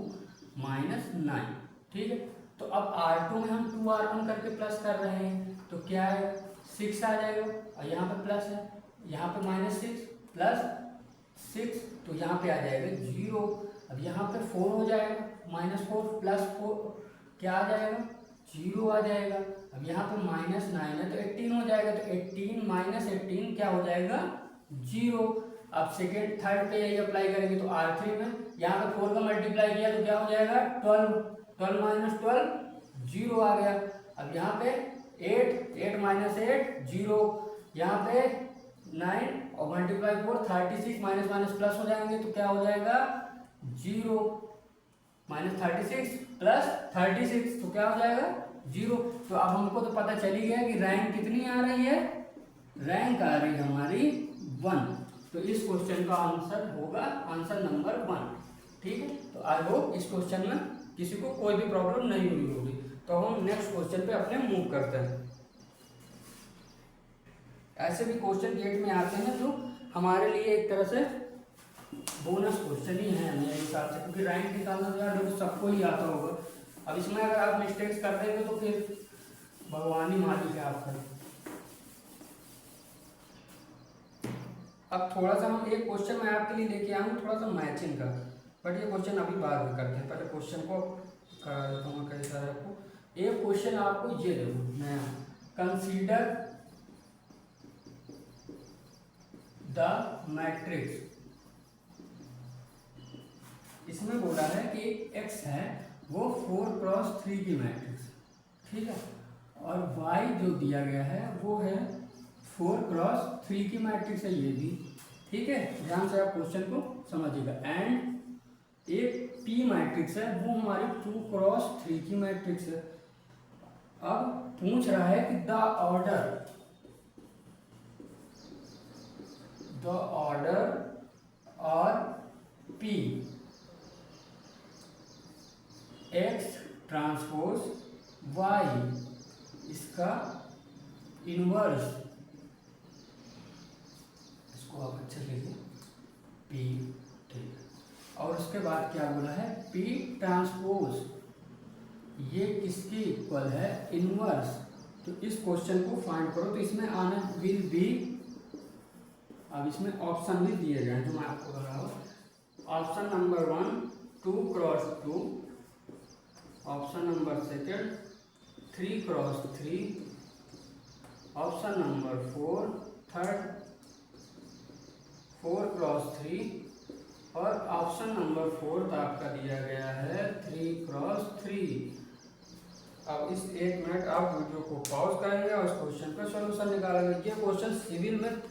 -9, ठीक है। तो अब R2 में हम 2R1 करके प्लस कर रहे हैं, तो क्या है 6 आ जाएगा, और यहाँ पे प्लस है, यहाँ पे -6 प्लस 6, तो यहाँ पे आ जाएगा 0। अब यहाँ पे 4 हो जाएगा, -4 प्लस 4 क्या आ जाएगा 0 आ जाएगा। अब यहाँ पे -9 है तो 18 हो जाएगा, तो 18 - 18 क्या हो जाएगा 0। अब सेकेंड थर्ड पे यही अप्लाई करेंगे, तो R3 में यहाँ पे 4 का मल्टीप्लाई किया तो क्या हो जाएगा 12, 12 - 12 0 आ गया। अब यहाँ पे 8 -8 0, यहाँ पे 9 और मल्टीप्लाई 4 36 माइनस प्लस हो जाएंगे, तो क्या हो जाएगा 0, -36 प्लस 36 तो क्या हो जाएगा 0। तो अब हमको तो पता चली गया कि रैंक कितनी आ रही है, रैंक आ रही है हमारी 1। तो इस क्वेश्चन का आंसर होगा आंसर नंबर 1, ठीक है। तो आई होप इस क्वेश्चन में किसी को कोई भी प्रॉब्लम नहीं हुई होगी। तो हम नेक्स्ट क्वेश्चन पे अपने मूव करते हैं। ऐसे भी क्वेश्चन गेट में आते हैं जो हमारे लिए एक तरह से बोनस क्वेश्चन ही है मेरे हिसाब से, क्योंकि रैंक निकालना तो यार सबको ही आता होगा। अब इसमें अगर आप मिस्टेक्स कर देंगे तो फिर भगवान ही मालिक है आपका। अब थोड़ा सा हम एक क्वेश्चन मैं आपके लिए लेके आया हूँ थोड़ा सा मैचिंग का, बट ये क्वेश्चन अभी बाद में करते हैं, पहले क्वेश्चन को करा देता हूँ कई सारे आपको। एक क्वेश्चन आपको ये देखो नया, कंसीडर द मैट्रिक्स। इसमें बोला है कि x है वो 4x3 की मैट्रिक्स, ठीक है, और y जो दिया गया है वो है 4x3 की मैट्रिक्स है ये भी, ठीक है। ध्यान से आप क्वेश्चन को समझिएगा। एंड एक P मैट्रिक्स है वो हमारी 2x3 की मैट्रिक्स है। अब पूछ रहा है कि द ऑर्डर और P X ट्रांसपोज Y, इसका इनवर्स, इसको आप अच्छे से लिखिए P, ठीक। और उसके बाद क्या बोला है P ट्रांसपोज ये किसकी इक्वल है इनवर्स। तो इस क्वेश्चन को फाइंड करो। तो इसमें आना विल बी, अब इसमें ऑप्शन भी दिए गए हैं जो मैं आपको बता रहा हूँ। Option number 1 2x2, option number second 3x3, option number 4 third 4x3, और ऑप्शन नंबर 4 आपका दिया गया है 3x3। अब इस 1 मिनट आप वीडियो को पॉज करेंगे और इस क्वेश्चन का सॉल्यूशन निकालेंगे। ये क्वेश्चन सिविल में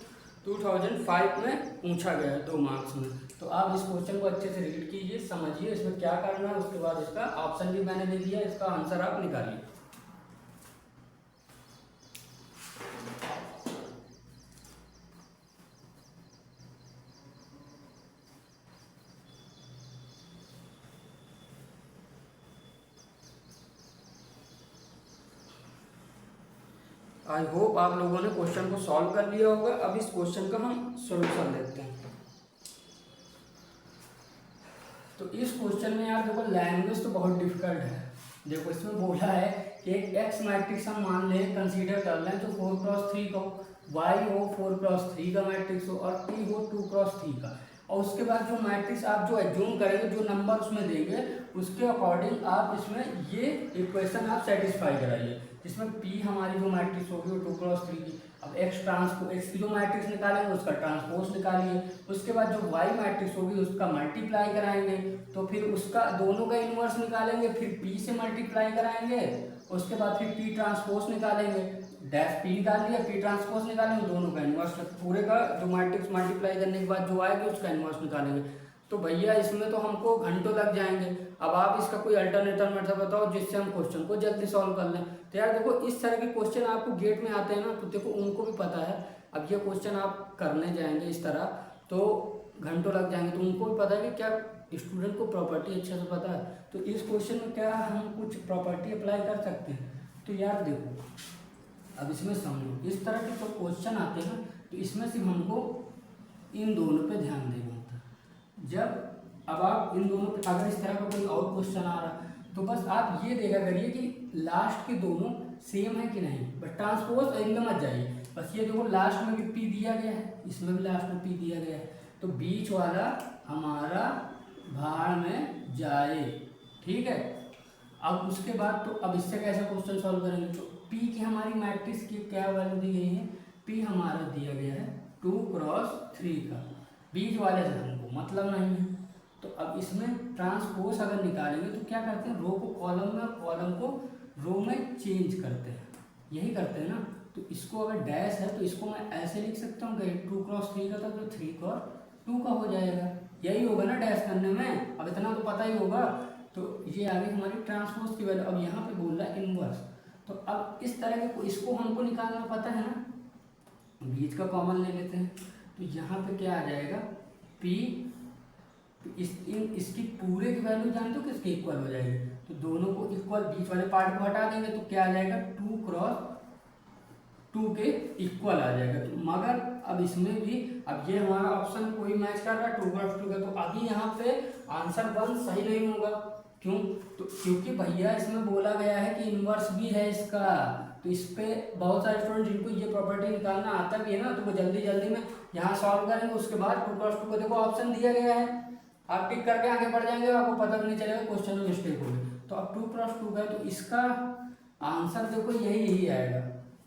2005 में पूछा गया है 2 मार्क्स में। तो आप इस क्वेश्चन को अच्छे से रीड कीजिए, समझिए इसमें क्या करना है, उसके बाद इसका ऑप्शन भी मैंने दे दिया, इसका आंसर आप निकालिए। आई होप आप लोगों ने क्वेश्चन को सॉल्व कर लिया होगा। अब इस क्वेश्चन का हम सॉल्यूशन देखते हैं। तो इस क्वेश्चन में यार देखो लैंग्वेज तो बहुत डिफिकल्ट है। देखो इसमें बोला है कि एक एक्स मैट्रिक्स हम मान लें, कंसीडर कर लें तो 4x3 का, y हो 4x3 का मैट्रिक्स हो और p हो 2x3 का, और उसके बाद जो मैट्रिक्स आप जो एज्यूम करेंगे, जो नंबर उसमें देंगे उसके अकॉर्डिंग आप इसमें ये इक्वेशन आप सेटिस्फाई कराइए। जिसमें p हमारी जो मैट्रिक्स होगी वो 2x3 की, अब x की जो मैट्रिक्स निकालेंगे उसका ट्रांसपोज निकालिए, उसके बाद जो y मैट्रिक्स होगी उसका मल्टीप्लाई कराएंगे, तो फिर उसका दोनों का इन्वर्स निकालेंगे, फिर p से मल्टीप्लाई कराएंगे, उसके बाद फिर p ट्रांसपोज निकालेंगे, डैश p निकाल लिया, p ट्रांसपोज निकालेंगे, दोनों का इन्वर्स, पूरे का जो मैट्रिक्स मल्टीप्लाई करने के बाद जो आएगा उसका इन्वर्स निकालेंगे। तो भैया इसमें तो हमको घंटों लग जाएंगे। अब आप इसका कोई अल्टरनेटिव मेथड बताओ जिससे हम क्वेश्चन को जल्दी सॉल्व कर लें। तो यार देखो इस तरह के क्वेश्चन आपको गेट में आते हैं ना, तो देखो उनको भी पता है। अब ये क्वेश्चन आप करने जाएंगे इस तरह तो घंटों लग जाएंगे, तो उनको भी पता है कि क्या स्टूडेंट को प्रॉपर्टी अच्छे से पता है। तो इस क्वेश्चन में क्या हम कुछ प्रॉपर्टी अप्लाई कर सकते हैं। तो यार देखो अब इसमें समझो, इस तरह के जो क्वेश्चन आते हैं तो इसमें सिर्फ हमको इन दोनों पे ध्यान देना होता है। जब अब आप इन दोनों पे अगर इस तरह का कोई और क्वेश्चन आ रहा तो बस आप ये देखा करिए कि लास्ट के दोनों सेम है कि नहीं, बस ट्रांसपोज एकदम मत जाइए। बस ये देखो लास्ट में भी पी दिया गया है, इसमें भी लास्ट में पी दिया गया है, तो बीच वाला हमारा भाड़ में जाए, ठीक है। अब उसके बाद तो अब इससे कैसे क्वेश्चन सॉल्व करेंगे, तो पी की हमारी मैट्रिक्स की क्या वैल्यू दी गई है, पी हमारा दिया गया है 2×3 का, बीच वाले से हमको मतलब नहीं है। तो अब इसमें ट्रांसपोज अगर निकालेंगे तो क्या करते हैं, रो को कॉलम में और कॉलम को रो में चेंज करते हैं, यही करते हैं ना। तो इसको अगर डैश है तो इसको मैं ऐसे लिख सकता हूँ कि 2×3 का था तो 3×2 का हो जाएगा, यही होगा ना डैश करने में, अब इतना तो पता ही होगा। तो ये आ गई हमारी ट्रांसपोज की वैल्यू। अब यहाँ पे बोल रहा है इनवर्स, तो अब इस तरह के इसको हमको निकालना पता है ना, बीच का कॉमन ले लेते हैं। तो यहाँ पे क्या आ जाएगा, पी इसकी पूरे की वैल्यू जानते हो किसके इक्वल हो जाएगी, तो दोनों को इक्वल, बीच वाले पार्ट को हटा देंगे तो क्या आ जाएगा 2×2 के इक्वल आ जाएगा। तो मगर अब इसमें भी अब ये हमारा ऑप्शन कोई मैच कर रहा है 2×2 का, तो अभी यहाँ पे आंसर 1 सही नहीं होगा। क्यों, तो क्योंकि भैया इसमें बोला गया है कि इनवर्स भी है इसका, तो इस पे बहुत सारे स्टूडेंट जिनको ये प्रॉपर्टी निकालना आता भी है ना, तो वो जल्दी जल्दी में यहाँ सॉल्व करेंगे, उसके बाद 2×2 का देखो ऑप्शन दिया गया है, आप टिक करके आगे बढ़ जाएंगे, आपको पता भी नहीं चलेगा क्वेश्चन में मिस्टेक होगी। तो अब 2×2 का है, तो इसका आंसर देखो यही आएगा।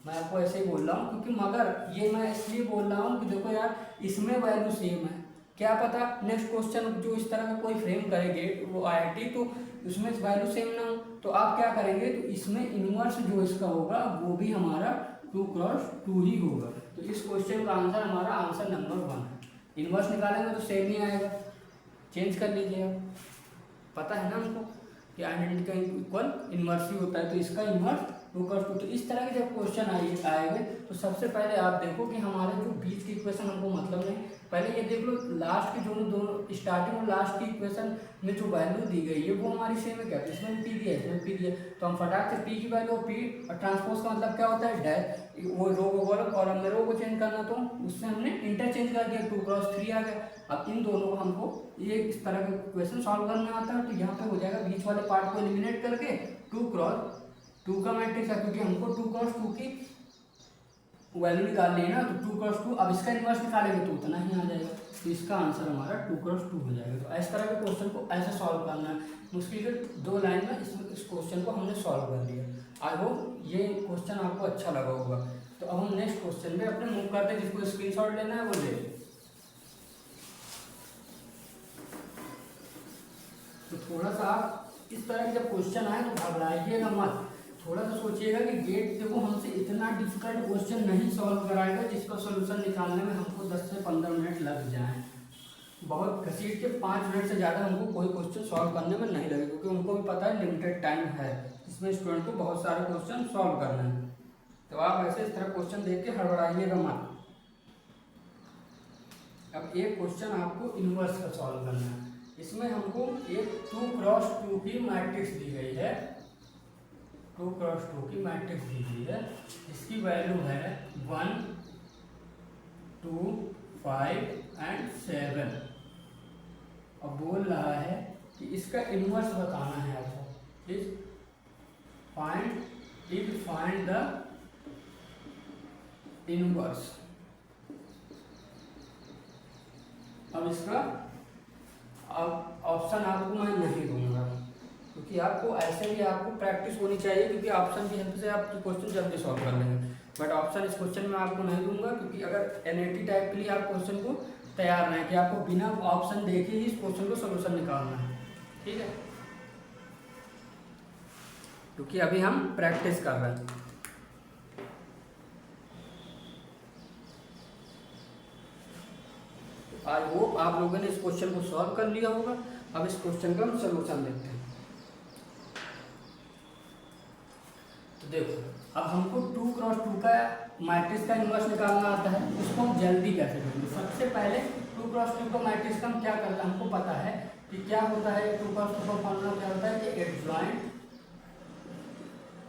मैं आपको ऐसे ही बोल रहा हूँ क्योंकि मगर ये मैं इसलिए बोल रहा हूँ कि देखो यार इसमें वैल्यू सेम है, क्या पता नेक्स्ट क्वेश्चन जो इस तरह का कोई फ्रेम करेंगे वो IIT तो उसमें वैल्यू सेम ना हो, तो आप क्या करेंगे, तो इसमें इनवर्स जो इसका होगा वो भी हमारा 2×2 ही होगा। तो इस क्वेश्चन का आंसर हमारा आंसर नंबर 1 है। इनवर्स निकालेंगे तो सेम ही आएगा, चेंज कर लीजिए आप, पता है ना हमको कि आइडेंटिटी का इक्वल इनवर्स ही होता है, तो इसका इनवर्स 2×2। तो इस तरह के जब क्वेश्चन आएंगे तो सबसे पहले आप देखो कि हमारे जो बीच की इक्वेशन हमको मतलब नहीं, पहले ये देख लो लास्ट की दोनों स्टार्टिंग और लास्ट की इक्वेशन में जो वैल्यू दी गई है वो हमारी सेम है क्या, तो इसमें पी दिया है, इसमें पी दिया, तो हम फटाक से पी की वैल्यू पी, और ट्रांसपोज का मतलब क्या होता है डैश, वो रो को कॉलम में रो को चेंज करना, तो उससे हमने इंटरचेंज कर दिया, 2×3 आ गया। अब इन दोनों को हमको ये इस तरह का क्वेश्चन सॉल्व करना आता है, तो यहाँ पे हो जाएगा बीच वाले पार्ट को एलिमिनेट करके 2×2 का मैट्रिक्स है, क्योंकि हमको 2×2 की वैल्यू निकालनी है ना, तो 2×2, अब इसका इनवर्स निकालेंगे तो उतना ही आ जाएगा, तो इसका आंसर हमारा 2×2 हो जाएगा। तो इस तरह के क्वेश्चन को ऐसे सॉल्व करना है, मुश्किल के 2 लाइन में इस क्वेश्चन को हमने सॉल्व कर लिया। आई होप ये क्वेश्चन आपको अच्छा लगा होगा। तो अब हम नेक्स्ट क्वेश्चन में अपने मूव करते हैं, जिसको स्क्रीनशॉट लेना है वो ले। तो थोड़ा सा आप इस तरह के जब क्वेश्चन आए तो घबराइएगा मत, थोड़ा सा सोचिएगा कि गेट देखो हमसे इतना डिफिकल्ट क्वेश्चन नहीं सॉल्व कराएगा जिसका सोल्यूशन निकालने में हमको 10 से 15 मिनट लग जाएं। बहुत घसीट के 5 मिनट से ज़्यादा हमको कोई क्वेश्चन सॉल्व करने में नहीं लगेगा, क्योंकि उनको भी पता है लिमिटेड टाइम है, इसमें स्टूडेंट को बहुत सारे क्वेश्चन सॉल्व करने हैं। तो आप ऐसे इस तरह क्वेश्चन देख के हड़बड़ाइएगा मत। अब एक क्वेश्चन आपको इनवर्स का सॉल्व करना है, इसमें हमको एक 2×2 की मैट्रिक्स दी गई है, 2×2 की मैट्रिक्स दी गई है, इसकी वैल्यू है 1, 2, 5 और 7। अब बोल रहा है कि इसका इनवर्स बताना है आपको, फाइंड द इनवर्स। अब इसका अब ऑप्शन आपको मैं नहीं दूंगा, क्योंकि आपको ऐसे भी आपको प्रैक्टिस होनी चाहिए, क्योंकि ऑप्शन की हेल्प से आप क्वेश्चन जल्दी सॉल्व कर लेंगे। बट ऑप्शन इस क्वेश्चन में आपको नहीं दूंगा, क्योंकि अगर NAT टाइप के लिए आप क्वेश्चन को तैयार नहीं कि आपको बिना ऑप्शन देखे ही इस क्वेश्चन को सोल्यूशन निकालना है, ठीक है, क्योंकि अभी हम प्रैक्टिस कर रहे हैं। आई होप आप लोगों ने इस क्वेश्चन को सॉल्व कर लिया होगा। अब इस क्वेश्चन का हम सोल्यूशन देखते हैं। तो देखो अब हमको 2×2 का मैट्रिक्स का इनवर्स निकालना आता है, उसको हम जल्दी कैसे करेंगे। सबसे पहले 2×2 का मैट्रिक्स का हम क्या करते हैं, हमको पता है कि क्या होता है 2×2 का फॉर्मूला क्या होता है कि एडजॉइंट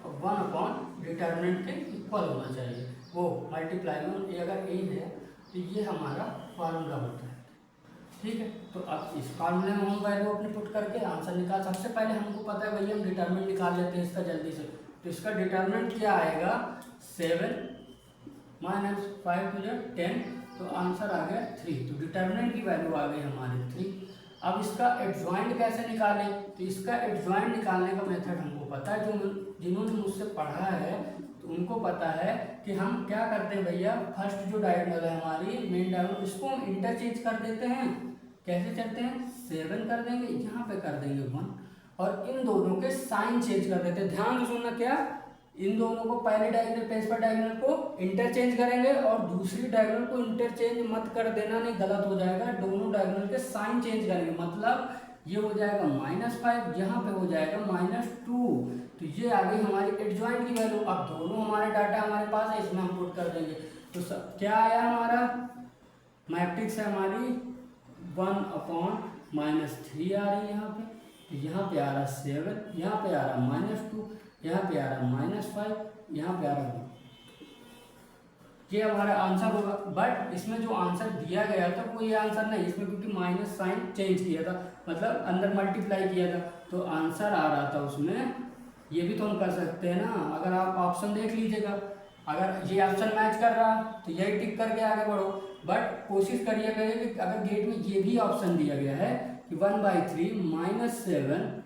1/डिटर्मिनेंट के इक्वल होना चाहिए, वो मल्टीप्लाई में अगर ए है तो ये हमारा फार्मूला होता है। ठीक है, तो अब इस फार्मूले में हम वैल्यू अपने पुट करके आंसर निकाल। सबसे पहले हमको पता है भैया, हम डिटर्मिनेंट निकाल लेते हैं इसका जल्दी से। तो इसका डिटर्मिनेंट क्या आएगा, 7 माइनस 5 टू 10, तो आंसर आ गया 3। तो डिटर्मिनेंट की वैल्यू आ गई हमारी 3। अब इसका एडजॉइंट कैसे निकालें, तो इसका एडजॉइंट निकालने का मेथड हमको पता है। जो जिन्होंने मुझसे पढ़ा है तो उनको पता है कि हम क्या करते हैं भैया, फर्स्ट जो डायगोनल है हमारी मेन डायगोनल, इसको हम इंटरचेंज कर देते हैं। कैसे करते हैं, 7 कर देंगे, यहाँ पे कर देंगे 1, और इन दोनों के साइन चेंज कर देते हैं। ध्यान से सुनना, क्या इन दोनों को पहले डायगोनल पेज पर डायगोनल को इंटरचेंज करेंगे और दूसरी डायगोनल को इंटरचेंज मत कर देना, नहीं गलत हो जाएगा। दोनों डायगोनल के साइन चेंज करेंगे, मतलब ये हो जाएगा -5, यहाँ पे हो जाएगा -2। तो ये आ गई हमारी एडजॉइंट की वैल्यू। अब दोनों हमारे डाटा हमारे पास है, इसमें हम पुट कर देंगे। तो सब क्या आया हमारा, मैट्रिक्स है हमारी 1/-3 आ रही है यहाँ पे। तो यहाँ पे आ रहा 7, यहाँ पे आ रहा -2, यहाँ पे आ रहा -5, यहाँ पे आ रहा 1। ये हमारा आंसर होगा। बट इसमें जो आंसर दिया गया था वो ये आंसर नहीं, इसमें क्योंकि माइनस साइन चेंज किया था, मतलब अंदर मल्टीप्लाई किया था, तो आंसर आ रहा था उसमें। ये भी तो हम कर सकते हैं ना, अगर आप ऑप्शन देख लीजिएगा, अगर ये ऑप्शन मैच कर रहा तो यही टिक करके आगे बढ़ो। बट कोशिश करिएगा कि अगर गेट में ये भी ऑप्शन दिया गया है कि 1/3 -7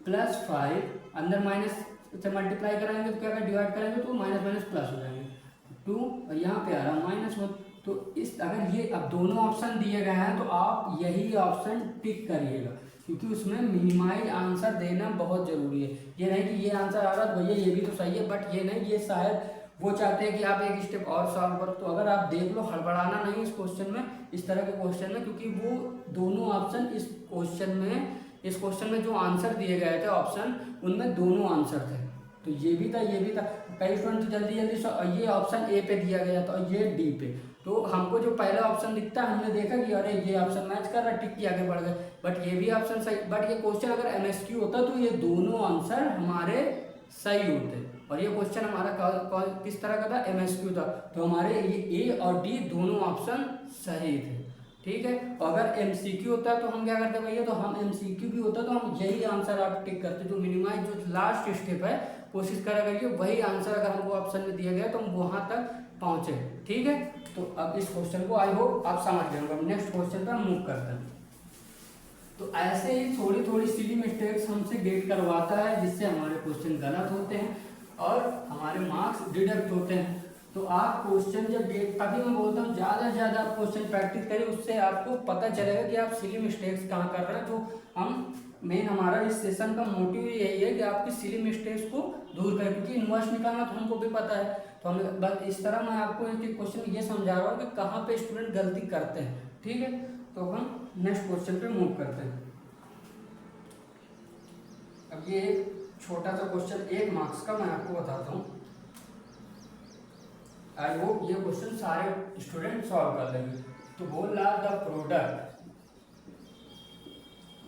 + 5, अंदर माइनस से मल्टीप्लाई कराएंगे तो क्या अगर डिवाइड करेंगे तो माइनस माइनस प्लस हो जाएंगे 2, और यहाँ पे आ रहा -1। तो इस अगर ये अब दोनों ऑप्शन दिए गए हैं तो आप यही ऑप्शन टिक करिएगा, क्योंकि उसमें मिनिमाइज आंसर देना बहुत ज़रूरी है। ये नहीं कि ये आंसर आ रहा है भैया ये भी तो सही है, बट ये नहीं, ये शायद वो चाहते हैं कि आप एक स्टेप और सॉल्व करो। तो अगर आप देख लो, हड़बड़ाना नहीं इस क्वेश्चन में, इस तरह के क्वेश्चन में, क्योंकि वो दोनों ऑप्शन इस क्वेश्चन में जो आंसर दिए गए थे ऑप्शन, उनमें दोनों आंसर थे। तो ये भी था, ये भी था। कई स्टूडेंट तो जल्दी ये ऑप्शन ए पे दिया गया था और ये डी पे। तो हमको जो पहला ऑप्शन दिखता है, हमने देखा कि अरे ये ऑप्शन मैच कर रहा, टिक के आगे बढ़ गए, बट ये भी ऑप्शन सही। बट ये क्वेश्चन अगर एमएसक्यू होता तो ये दोनों आंसर हमारे सही होते, और ये क्वेश्चन हमारा किस तरह का था, एमएसक्यू था। तो हमारे ये ए और डी दोनों ऑप्शन सही थे। ठीक है, और अगर एमसीक्यू होता तो हम क्या करते भैया, तो हम एमसीक्यू भी होता तो हम यही आंसर आप टिक करते। जो मिनिमाइज जो लास्ट स्टेप है, कोशिश करा करिए वही आंसर अगर हमको ऑप्शन में दिया गया तो हम वहाँ तक पहुँचे। ठीक है, तो अब इस क्वेश्चन को आई होप आप समझ गए होंगे। नेक्स्ट क्वेश्चन पर मूव करते हैं। तो ऐसे ही थोड़ी थोड़ी सिली मिस्टेक्स हमसे गेट करवाता है, जिससे हमारे क्वेश्चन गलत होते हैं और हमारे मार्क्स डिडक्ट होते हैं। तो आप क्वेश्चन जब गेट, तभी मैं बोलता हूँ ज़्यादा से ज़्यादा आप क्वेश्चन प्रैक्टिस करिए, उससे आपको पता चलेगा कि आप सिली मिस्टेक्स कहाँ कर रहे हैं। तो हम मेन हमारा इस सेशन का मोटिव यही है कि आपकी सिली मिस्टेक्स को दूर करें, क्योंकि इन्वर्स निकालना तो हमको भी पता है। तो हमें बस इस तरह मैं आपको एक क्वेश्चन ये समझा रहा हूँ कि कहाँ पे स्टूडेंट गलती करते हैं। ठीक है, तो हम नेक्स्ट क्वेश्चन पे मूव करते हैं। अब ये एक छोटा सा क्वेश्चन 1 मार्क्स का मैं आपको बताता हूँ। आई होप ये क्वेश्चन सारे स्टूडेंट सॉल्व कर लेंगे। तो बोल रहा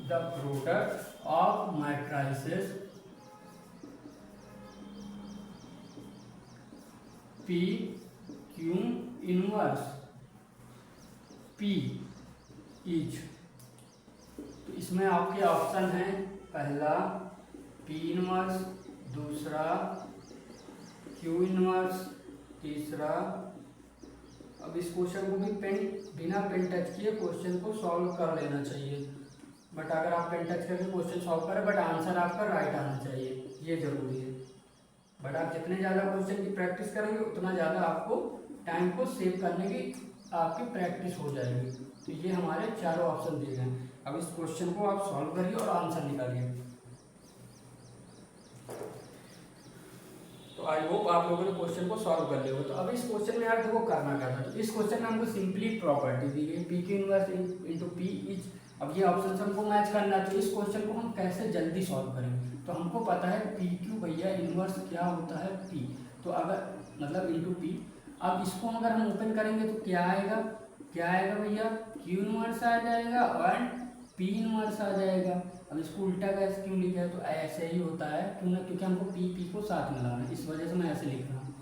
the product of matrices P Q inverse P is. तो इसमें आपके ऑप्शन हैं, पहला P इनवर्स, दूसरा Q इनवर्स, तीसरा। अब इस क्वेश्चन को भी बिना पेन टच किए क्वेश्चन को सॉल्व कर लेना चाहिए। बट अगर आप पेन टच करके क्वेश्चन सॉल्व करें बट आंसर आपका राइट आना चाहिए, ये जरूरी है। बट आप जितने ज़्यादा क्वेश्चन की प्रैक्टिस करेंगे उतना ज़्यादा आपको टाइम को सेव करने की आपकी प्रैक्टिस हो जाएगी। तो ये हमारे चारों ऑप्शन दिए गए हैं। अब इस क्वेश्चन को आप सॉल्व करिए और आंसर निकालिए। तो आई होप आप लोगों ने क्वेश्चन को सॉल्व कर लिया हो। तो अब इस क्वेश्चन में यार देखो करना क्या था। तो इस क्वेश्चन में हमको सिंपली प्रॉपर्टी दी गई, P Q inverse into P is. अब ये ऑप्शन हमको मैच करना है, तो इस क्वेश्चन को हम कैसे जल्दी सॉल्व करेंगे। तो हमको पता है पी क्यू भैया इनवर्स क्या होता है, पी, तो अगर मतलब इंटू पी। अब इसको अगर हम ओपन करेंगे तो क्या आएगा भैया, क्यू इनवर्स आ जाएगा और पी इनवर्स आ जाएगा। अब इसको उल्टा कैसे क्यों लिखा है, तो ऐसे ही होता है क्यों ना, क्योंकि हमको पी को साथ में लाना है, इस वजह से मैं ऐसे लिख रहा हूँ।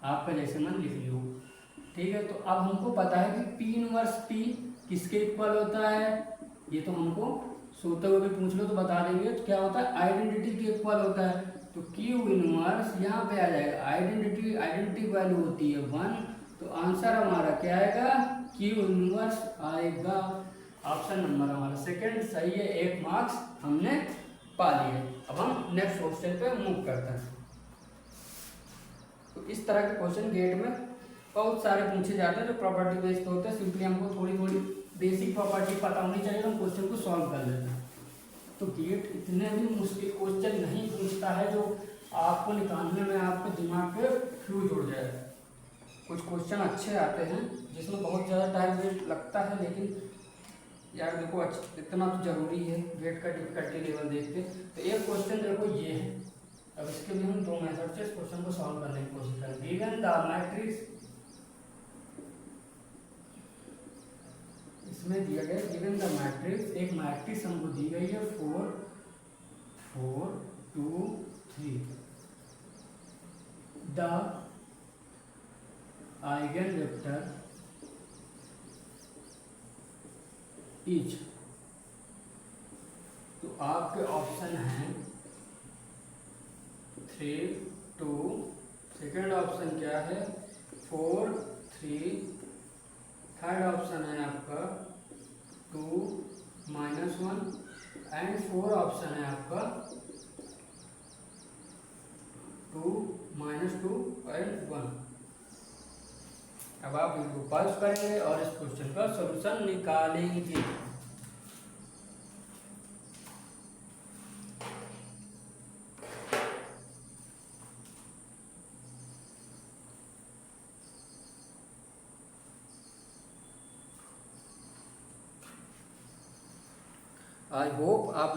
आपका जैसे मन लिख लियो। ठीक है, तो अब हमको पता है कि P इनवर्स P किसके इक्वल होता है, ये तो हमको सोते हुए भी पूछ लो तो बता देंगे। तो क्या होता है, आइडेंटिटी के इक्वल होता है। तो Q इनवर्स यहाँ पे आ जाएगा, आइडेंटिटी वैल्यू होती है 1, तो आंसर हमारा क्या आएगा, Q इनवर्स आएगा। ऑप्शन नंबर हमारा सेकंड सही है, 1 मार्क्स हमने पा लिए। अब हम नेक्स्ट क्वेश्चन पे मूव करते हैं। तो इस तरह के क्वेश्चन गेट में बहुत सारे पूछे जाते हैं जो प्रॉपर्टी बेस्ड होते हैं। सिंपली हमको थोड़ी थोड़ी बेसिक प्रॉपर्टी पता होनी चाहिए, तो हम क्वेश्चन को सॉल्व कर लेते हैं। तो गेट इतने भी मुश्किल क्वेश्चन नहीं पूछता है जो आपको निकालने में आपके दिमाग पे फ्यूज उड़ जाए। कुछ क्वेश्चन अच्छे आते हैं जिसमें बहुत ज़्यादा टाइम वेस्ट लगता है, लेकिन यार देखो इतना तो जरूरी है गेट का डिफिकल्टी लेवल देख के। तो एक क्वेश्चन देखो ये है, अब इसके लिए हम 2 मेथड से इस क्वेश्चन को सॉल्व करने की कोशिश करें। गिवन द मैट्रिक्स, इसमें दिया गया गिवन द मैट्रिक्स, एक मैट्रिक्स हमको दी गई है 4 4 2 3, द आइगन वेक्टर इज, तो आपके ऑप्शन हैं 3 2, सेकेंड ऑप्शन क्या है 4 3, थर्ड ऑप्शन है आपका 2 -1 एंड 4 ऑप्शन है आपका 2 -2 एंड 1। अब आप इनको पल्स करेंगे और इस क्वेश्चन का सॉल्यूशन निकालेंगे। आई होप आप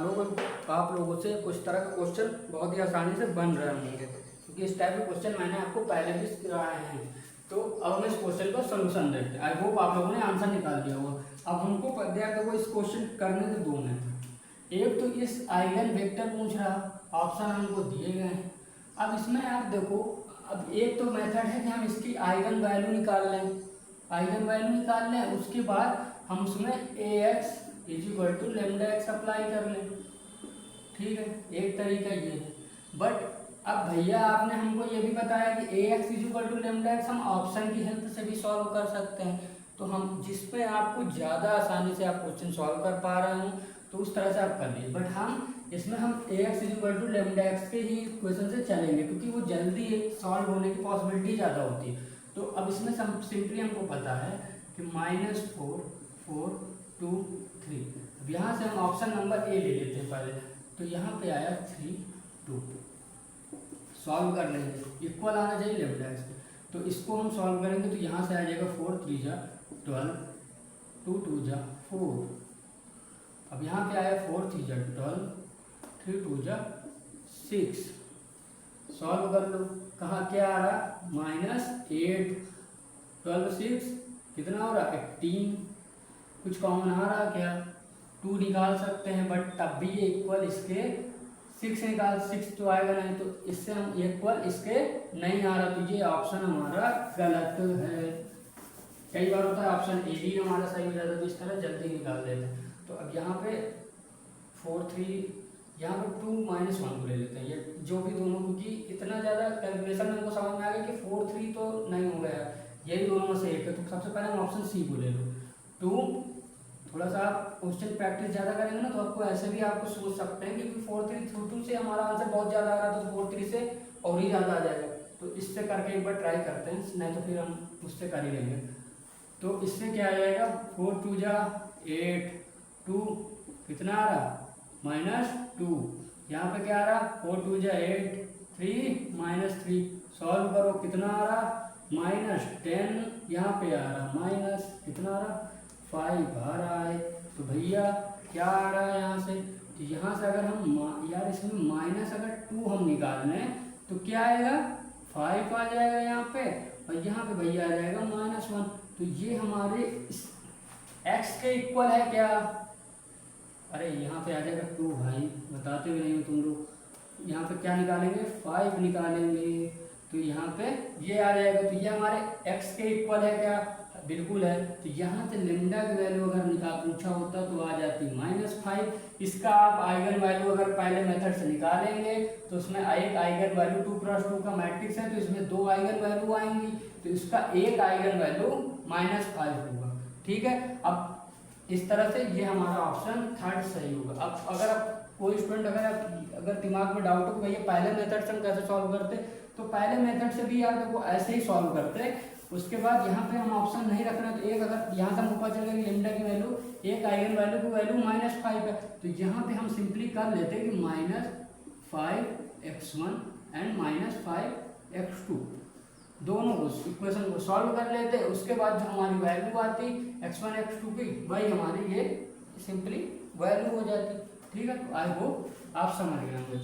लोगों से कुछ तरह का क्वेश्चन बहुत ही आसानी से बन रहे होंगे, क्योंकि इस टाइप के क्वेश्चन मैंने आपको पहले भी कराए हैं। तो अब हम इस क्वेश्चन का सॉल्यूशन देखते हैं। आई होप आप लोगों ने आंसर निकाल दिया होगा। अब हमको देखो इस क्वेश्चन करने के 2 मेथड, एक तो इस आइगन वेक्टर पूछ रहा, ऑप्शन हमको दिए गए हैं। अब इसमें आप देखो, अब एक तो मेथड है कि हम इसकी आइगन वैल्यू निकाल लें, उसके बाद हम उसमें ax = λx अप्लाई कर लें। ठीक है, एक तरीका ये है। बट अब भैया आपने हमको ये भी बताया कि ax = λx हम ऑप्शन की हेल्प से भी सॉल्व कर सकते हैं। तो हम जिस पे आपको ज़्यादा आसानी से आप क्वेश्चन सॉल्व कर पा रहे हो तो उस तरह से आप कर लीजिए। बट हम इसमें हम ax = λx के ही क्वेश्चन से चलेंगे, क्योंकि वो जल्दी सॉल्व होने की पॉसिबिलिटी ज़्यादा होती है। तो अब इसमें सिंपली हमको पता है कि -4 4 2 3। अब यहाँ से हम ऑप्शन नंबर ए ले लेते हैं पहले। तो यहाँ पे आया 3 2, सॉल्व कर लेंगे, इक्वल आना चाहिए λx पे। तो इसको हम सॉल्व करेंगे तो यहाँ से आ जाएगा 4 3 जा 12, 2 2 जा 4। अब यहाँ पे आया 4 3 जा 12, 3 2 जा 6। सॉल्व कर लो, कहाँ क्या आ रहा, -8 12 6 कितना हो रहा 18। कुछ कॉमन आ रहा क्या, 2 निकाल सकते हैं, बट तब भी ये इक्वल इसके 6 तो आएगा नहीं, तो इससे हम इक्वल इसके नहीं आ रहा, तो ये ऑप्शन हमारा गलत है। कई बार होता है ऑप्शन ए भी हमारा सही हो जाता है, तो इस तरह जल्दी निकाल देते हैं। तो अब यहाँ पे 4 3, यहाँ पे 2 -1 को ले लेते हैं, ये जो भी दोनों, क्योंकि इतना ज़्यादा कैलकुलेशन में हमको समझ में आ गया कि 4 3 तो नहीं हो गया, यही दोनों में से एक है। तो सबसे पहले हम ऑप्शन सी को ले लो। 2, थोड़ा सा आप क्वेश्चन प्रैक्टिस ज़्यादा करेंगे ना तो आपको ऐसे भी आपको सोच सकते हैं, क्योंकि 4 3 2 से हमारा आंसर बहुत ज़्यादा आ रहा है, तो 4 3 से और ही ज़्यादा आ जाएगा। तो इससे करके एक बार ट्राई करते हैं, नहीं तो फिर हम उससे कर ही लेंगे। तो इससे क्या आ जाएगा, 4 2 जा 8, 2 कितना आ रहा -2। यहाँ पे क्या आ रहा 4 2 जा 8, 3 -3। सॉल्व करो, कितना आ रहा -10। यहाँ पे आ रहा माइनस कितना आ रहा 5 आ रहा है। तो भैया क्या आ रहा है यहाँ से, तो यहाँ से अगर हम यार इसमें माइनस अगर 2 हम निकाल लें तो क्या आएगा 5 आ जाएगा यहाँ पे, और यहाँ पे भैया आ जाएगा -1। तो ये हमारे x के इक्वल है क्या, अरे यहाँ पे आ जाएगा 2 भाई, बताते भी नहीं हो तुम लोग। यहाँ पे क्या निकालेंगे 5 निकालेंगे, तो यहाँ पे ये आ जाएगा, तो ये हमारे x के इक्वल है क्या, बिल्कुल है। तो यहाँ से लेमडा की वैल्यू अगर निकाल पूछा होता तो आ जाती -5। इसका आप आइगन वैल्यू अगर पहले मेथड से निकालेंगे तो उसमें एक आइगन वैल्यू 2x2 का मैट्रिक्स है, तो इसमें 2 आइगन वैल्यू आएंगी, तो इसका एक आइगन वैल्यू -5 होगा। ठीक है, अब इस तरह से ये हमारा ऑप्शन थर्ड सही होगा। अब अगर आप कोई स्टूडेंट अगर दिमाग में डाउट हो कि भैया पहले मेथड से हम कैसे सॉल्व करते, तो पहले मेथड से भी यार देखो ऐसे ही सॉल्व करते। उसके बाद यहाँ पे हम ऑप्शन नहीं रख रहे हैं, तो एक अगर यहाँ से हमको पता चलेगा कि लेमडा की वैल्यू एक आइगन वैल्यू की वैल्यू -5 है, तो यहाँ पे हम सिंपली कर लेते हैं कि -5x1 एंड -5x2 दोनों को इक्वेशन को सॉल्व कर लेते। उसके बाद जो हमारी वैल्यू आती x1 x2 की, वही हमारी ये सिंपली वैल्यू हो जाती। ठीक है, तो आई होप आप समझ गए होंगे।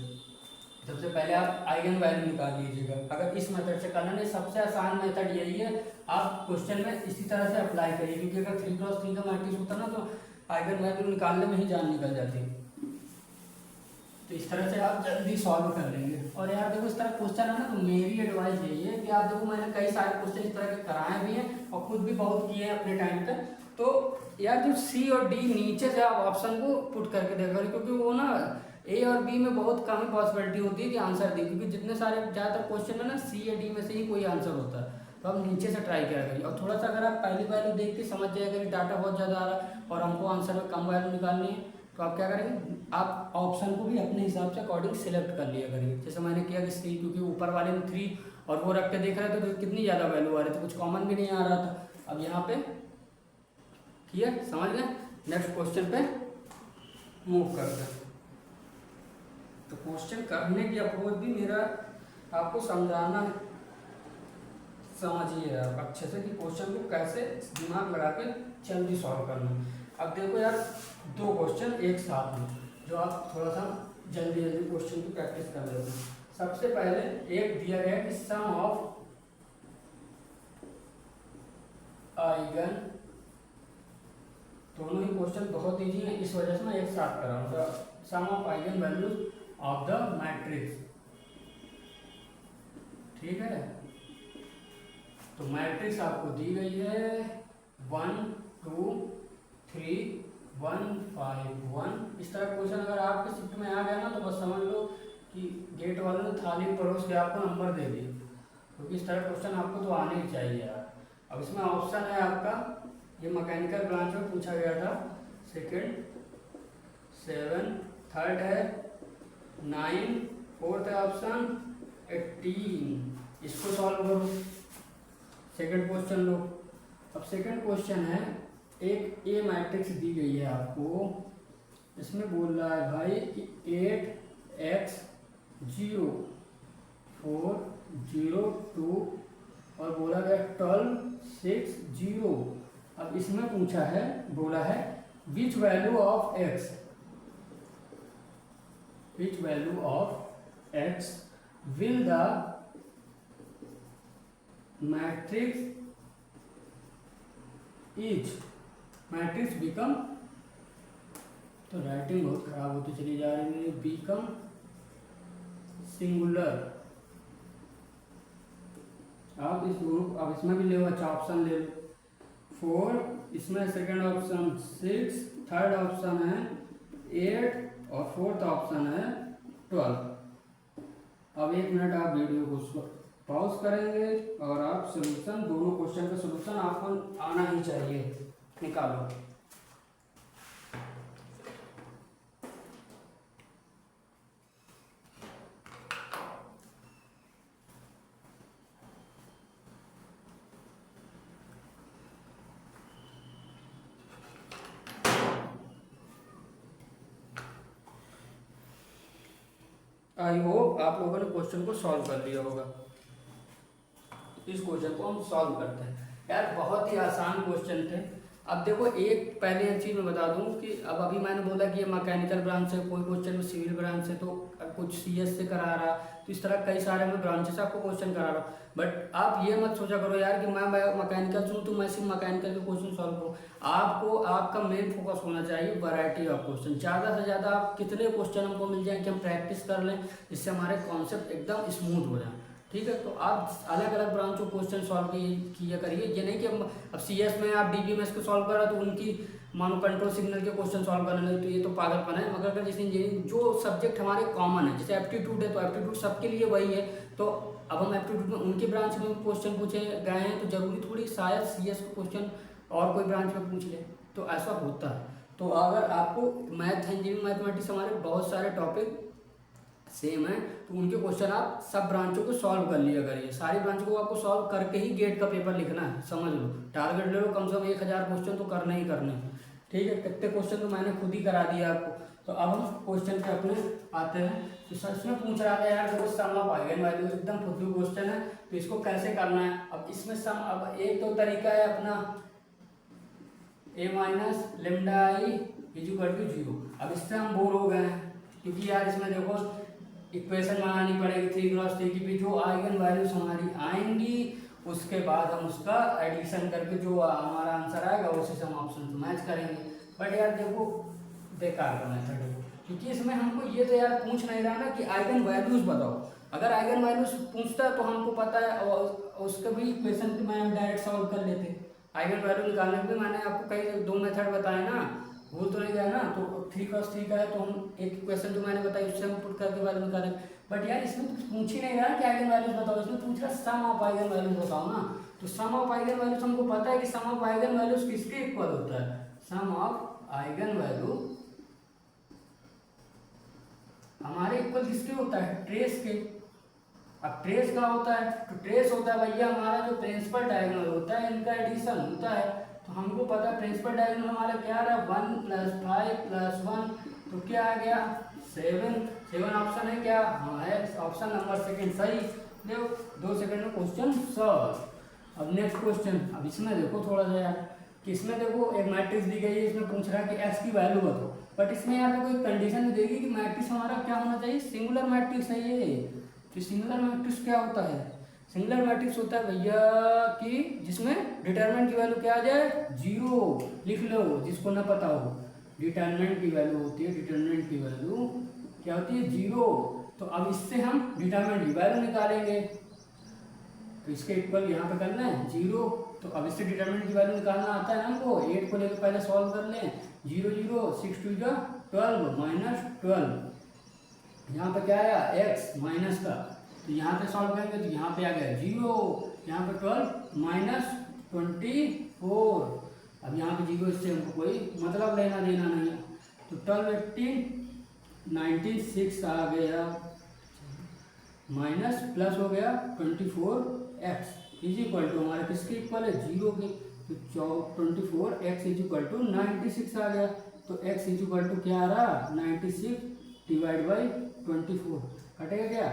सबसे पहले आप आइगन वैल्यू निकाल लीजिएगा। अगर इस मेथड से करना नहीं, सबसे आसान मेथड यही है, आप क्वेश्चन में इसी तरह से अप्लाई करिए, क्योंकि अगर 3x3 का मैट्रिक्स होता ना तो आइगन वैल्यू निकालने में ही जान निकल जाती। तो इस तरह से आप जल्दी सॉल्व कर लेंगे। और यार देखो इस तरह क्वेश्चन है ना, तो मेरी एडवाइस यही है कि आप देखो मैंने कई सारे क्वेश्चन इस तरह के कराए भी हैं और खुद भी बहुत किए हैं अपने टाइम पे। तो यार जो सी और डी नीचे से आप ऑप्शन को पुट करके देखा, क्योंकि वो ना ए और बी में बहुत कम ही पॉसिबिलिटी होती है कि आंसर दी, क्योंकि जितने सारे ज़्यादातर क्वेश्चन में ना सी या डी में से ही कोई आंसर होता है। तो आप नीचे से ट्राई किया करिए, और थोड़ा सा अगर आप पहली वैल्यू देख के समझ जाएगा कि डाटा बहुत ज़्यादा आ रहा है और हमको आंसर में कम वैल्यू निकालनी है, तो आप क्या करेंगे, आप ऑप्शन को भी अपने हिसाब से अकॉर्डिंग सिलेक्ट कर लिया करिए। जैसे मैंने किया कि सी, क्योंकि ऊपर वाले में 3 और वो रख के देख रहे थे तो कितनी ज़्यादा वैल्यू आ रही थी, कुछ कॉमन भी नहीं आ रहा था। अब यहाँ पे ठीक समझ गए। नेक्स्ट क्वेश्चन पे मूव करते हैं। तो क्वेश्चन करने की अप्रोच भी मेरा आपको समझाना, समझिए आप अच्छे से कि क्वेश्चन को कैसे दिमाग लगा के जल्दी सॉल्व करना। अब देखो यार 2 क्वेश्चन एक साथ में, जो आप थोड़ा सा जल्दी जल्दी क्वेश्चन की प्रैक्टिस कर लेते हैं। सबसे पहले एक दिया गया कि सम ऑफ आइगन, दोनों ही क्वेश्चन बहुत इजी हैं, इस वजह से मैं एक साथ कर रहा हूँ। Sum of eigen values of the matrix. ठीक है, तो मैट्रिक्स आपको दी गई है 1 2 3 1 5 1। इस तरह क्वेश्चन अगर आपके शिफ्ट में आ गया ना तो बस समझ लो कि गेट वालों ने थाली परोस के आपको नंबर दे दिए, क्योंकि इस तरह क्वेश्चन आपको तो आने ही चाहिए यार। अब इसमें ऑप्शन है आपका, ये मैकेनिकल ब्रांच में पूछा गया था, सेकंड 7, थर्ड है 9, फोर्थ है ऑप्शन 18। इसको सॉल्व करो, सेकंड क्वेश्चन लो। अब सेकंड क्वेश्चन है, एक ए मैट्रिक्स दी गई है आपको, इसमें बोल रहा है भाई कि 8x 0 4 0 2 और बोला गया 12 6 0। अब इसमें पूछा है, बोला है which value of x, which value of x will the matrix is matrix become, तो राइटिंग बहुत खराब होती चली जा रही है, become सिंगुलर। आप इस ग्रुप, अब इसमें भी ले लो, अच्छा ऑप्शन ले लो 4, इसमें सेकंड ऑप्शन 6, थर्ड ऑप्शन है 8 और फोर्थ ऑप्शन है 12। अब 1 मिनट आप वीडियो को पॉज करेंगे और आप सोल्यूशन, दोनों क्वेश्चन का सोल्यूशन आपको आना ही चाहिए, निकालो। आई होप आप लोगों ने क्वेश्चन को सॉल्व कर लिया होगा। इस क्वेश्चन को हम सॉल्व करते हैं यार, बहुत ही आसान क्वेश्चन थे। अब देखो एक पहले एक चीज़ मैं बता दूं कि अब अभी मैंने बोला कि ये मैकेनिकल ब्रांच है, कोई क्वेश्चन में सिविल ब्रांच है, तो कुछ सीएस से करा रहा, तो इस तरह कई सारे मैं ब्रांचेस से आपको क्वेश्चन करा रहा हूँ। बट आप ये मत सोचा करो यार कि मैं मैकेनिकल से हूँ तो मैं सिर्फ मैकेनिकल के क्वेश्चन सॉल्व करूँ। आपको आपका मेन फोकस होना चाहिए वैरायटी ऑफ क्वेश्चन, ज़्यादा से ज़्यादा आप कितने क्वेश्चन हमको मिल जाए कि हम प्रैक्टिस कर लें, जिससे हमारे कॉन्सेप्ट एकदम स्मूथ हो जाए। ठीक है, तो आप अलग अलग ब्रांचों क्वेश्चन सॉल्व किया करिए। ये नहीं कि अब सीएस में आप डीबीएमएस को सॉल्व करा तो उनकी मानो कंट्रोल सिग्नल के क्वेश्चन सॉल्व करना, नहीं तो ये तो पागलपन है। मगर अगर जैसे इंजीनियरिंग जो सब्जेक्ट हमारे कॉमन है, जैसे एप्टीट्यूड है तो एप्टीट्यूड सबके लिए वही है, तो अब हम एप्टीट्यूड में उनके ब्रांच में क्वेश्चन पूछे गए हैं, तो जरूरी थोड़ी शायद सीएस को क्वेश्चन और कोई ब्रांच में पूछ ले, तो ऐसा होता है। तो अगर आपको मैथ इंजीनियरिंग मैथमेटिक्स हमारे बहुत सारे टॉपिक सेम है, तो उनके क्वेश्चन आप सब ब्रांचों को सॉल्व कर लिया करिए। सारी ब्रांचों को आपको सॉल्व करके ही गेट का पेपर लिखना है, समझ लो। टारगेट ले लो, कम से कम 1000 क्वेश्चन तो करने ही करने हैं, ठीक है। कितने क्वेश्चन तो मैंने खुद ही करा दिया आपको। तो अब हम क्वेश्चन पे अपने आते हैं। तो सर इसमें पूछ रहा है यार, देखो सम ऑफ आइगन वैल्यू एकदम फुद्दू क्वेश्चन है, तो इसको कैसे करना है। अब इसमें सम, अब एक तो तरीका है अपना a minus lambda I equal to 0। अब इससे हम बोर हो गए हैं, क्योंकि यार इसमें देखो इक्वेशन बनानी पड़ेगी 3 क्रॉस 3 की, जो आइगन वैल्यूज हमारी आएंगी उसके बाद हम उसका एडिशन करके जो हमारा आंसर आएगा उसी से हम ऑप्शन को मैच करेंगे। बट यार देखो बेकार का मेथड है, क्योंकि इसमें हमको ये तो यार पूछ नहीं रहा ना कि आइगन वैल्यूज बताओ। अगर आइगन वैल्यूज पूछता है तो हमको पता है, और उसका भी इक्वेशन पे मैं डायरेक्ट सॉल्व कर लेते। आइगन वैल्यू निकालने के भी मैंने आपको कई 2 मेथड बताए ना, भूल तो नहीं गया ना। तो 3 क्रॉस 3 का है, तो हम एक इक्वेशन जो मैंने बताई उससे हम पुट करके वैल्यू निकालें। बट यार इसमें तो पूछ ही नहीं रहा कि आइगन वैल्यूज बताओ, इसमें पूछ रहा सम ऑफ आइगन वैल्यूज बताओ ना। तो सम ऑफ आइगन वैल्यूज हमको पता है कि सम ऑफ आइगन वैल्यूज किसके इक्वल होता है, सम ऑफ आइगन वैल्यू हमारे इक्वल किसके होता है, ट्रेस के। अब ट्रेस का होता है, तो ट्रेस होता है भैया हमारा जो प्रिंसिपल डायगोनल होता है इनका एडिशन होता है। तो हमको पता है प्रिंसिपल डायगोनल हमारा क्या रहा, 1 + 5 + 1, तो क्या आ गया 7 ऑप्शन है क्या, हाँ है, ऑप्शन नंबर सेकंड सही। देखो 2 सेकंड में क्वेश्चन सॉल्व। अब नेक्स्ट क्वेश्चन, अब इसमें देखो थोड़ा सा यार, कि इसमें देखो एक मैट्रिक्स दी गई है, इसमें पूछ रहा है कि एक्स की वैल्यू बताओ। बट इसमें यार देखो एक कंडीशन भी देगी कि मैट्रिक्स हमारा क्या होना चाहिए, सिंगुलर मैट्रिक्स है ये। तो सिंगुलर मैट्रिक्स क्या होता है, सिंगुलर मैट्रिक्स होता है भैया कि जिसमें डिटरमिनेंट की वैल्यू क्या आ जाए 0, लिख लो जिसको ना पता हो। डिटरमिनेंट की वैल्यू होती है, डिटरमिनेंट की वैल्यू क्या होती है 0। तो अब इससे हम डिटरमिनेंट की वैल्यू निकालेंगे, तो इसके इक्वल यहाँ पे करना है 0। तो अब इससे डिटरमिनेंट की वैल्यू निकालना आता है ना हमको, 8 को लेकर पहले सॉल्व कर लें। 0 0 6 2 12 -12, यहाँ पे क्या आया x माइनस का, तो यहाँ पे सॉल्व करेंगे तो यहाँ पे आ गया 0, यहाँ पे 12 -24। अब यहाँ पे 0 इससे हमको कोई मतलब लेना देना नहीं है। तो 12 18 96 आ गया, माइनस प्लस हो गया 24x इज इक्वल टू हमारे किसके इक्वल है 0 के। तो 24x इज इक्वल टू 96 आ गया। तो x इज इक्वल टू क्या आ रहा 96 डिवाइड बाई 24, कटेगा क्या,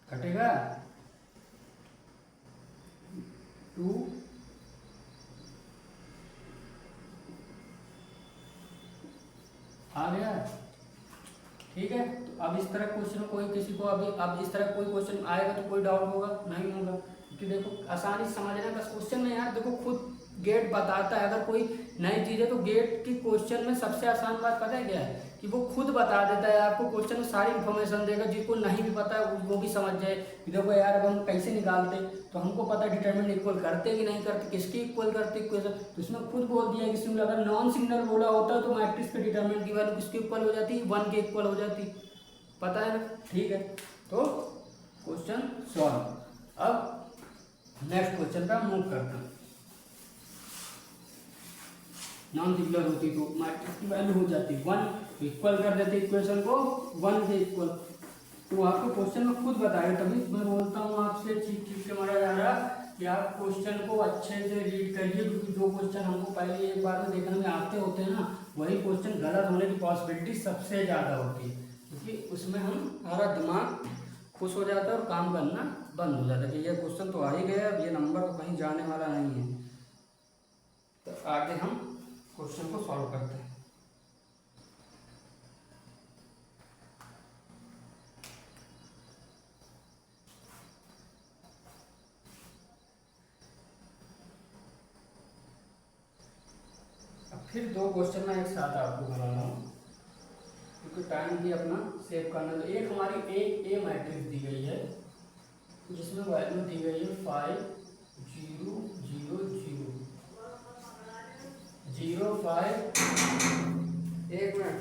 कटेगा 2 आ गया, ठीक है। तो अब इस तरह क्वेश्चन कोई किसी को अभी अब इस तरह कोई क्वेश्चन आएगा तो कोई डाउट होगा नहीं होगा, क्योंकि देखो आसानी से समझना बस क्वेश्चन में यार देखो खुद गेट बताता है। अगर कोई नई चीज़ है तो गेट की क्वेश्चन में सबसे आसान बात पता है क्या है कि वो खुद बता देता है आपको, क्वेश्चन में सारी इन्फॉर्मेशन देगा, जिसको नहीं भी पता है वो भी समझ जाए कि देखो यार अब हम कैसे निकालते, तो हमको पता डिटरमिनेंट इक्वल करते कि नहीं करते, किसकी इक्वल करते इक्वेशन। तो इसमें खुद बोल दिया कि सिंगल, अगर नॉन सिंगल बोला होता तो मैट्रिक्स पे डिटरमिनेंट की वैल्यू किसकी इक्वल हो जाती 1 के इक्वल हो जाती, पता है ना, ठीक है। तो क्वेश्चन सॉल्व। अब नेक्स्ट क्वेश्चन पे हम मूव करते हैं। नॉन सिंगुलर होती तो मैट्रिक्स की वैल्यू हो जाती 1, तो इक्वल कर देते इक्वेशन को 1 के इक्वल। तो आपको क्वेश्चन में खुद बताएगा, तभी मैं बोलता हूँ आपसे ठीक से मरा जा रहा कि आप क्वेश्चन को अच्छे से रीड करिए, क्योंकि जो क्वेश्चन हमको पहले एक बार में देखने में आते होते हैं ना, वही क्वेश्चन गलत होने की पॉसिबिलिटी सबसे ज़्यादा होती है, क्योंकि उसमें हमारा दिमाग खुश हो जाता है और काम करना बंद हो जाता है कि ये क्वेश्चन तो आ ही गया, अब ये नंबर कहीं जाने वाला नहीं है। तो आगे हम क्वेश्चन को सॉल्व करते हैं। अब फिर 2 क्वेश्चन मैं एक साथ आपको बना रहा हूँ, क्योंकि टाइम भी अपना सेव करना। तो एक हमारी ए मैट्रिक्स दी गई है, जिसमें वैल्यू दी गई है 5 0 0 0 0 5। एक मिनट,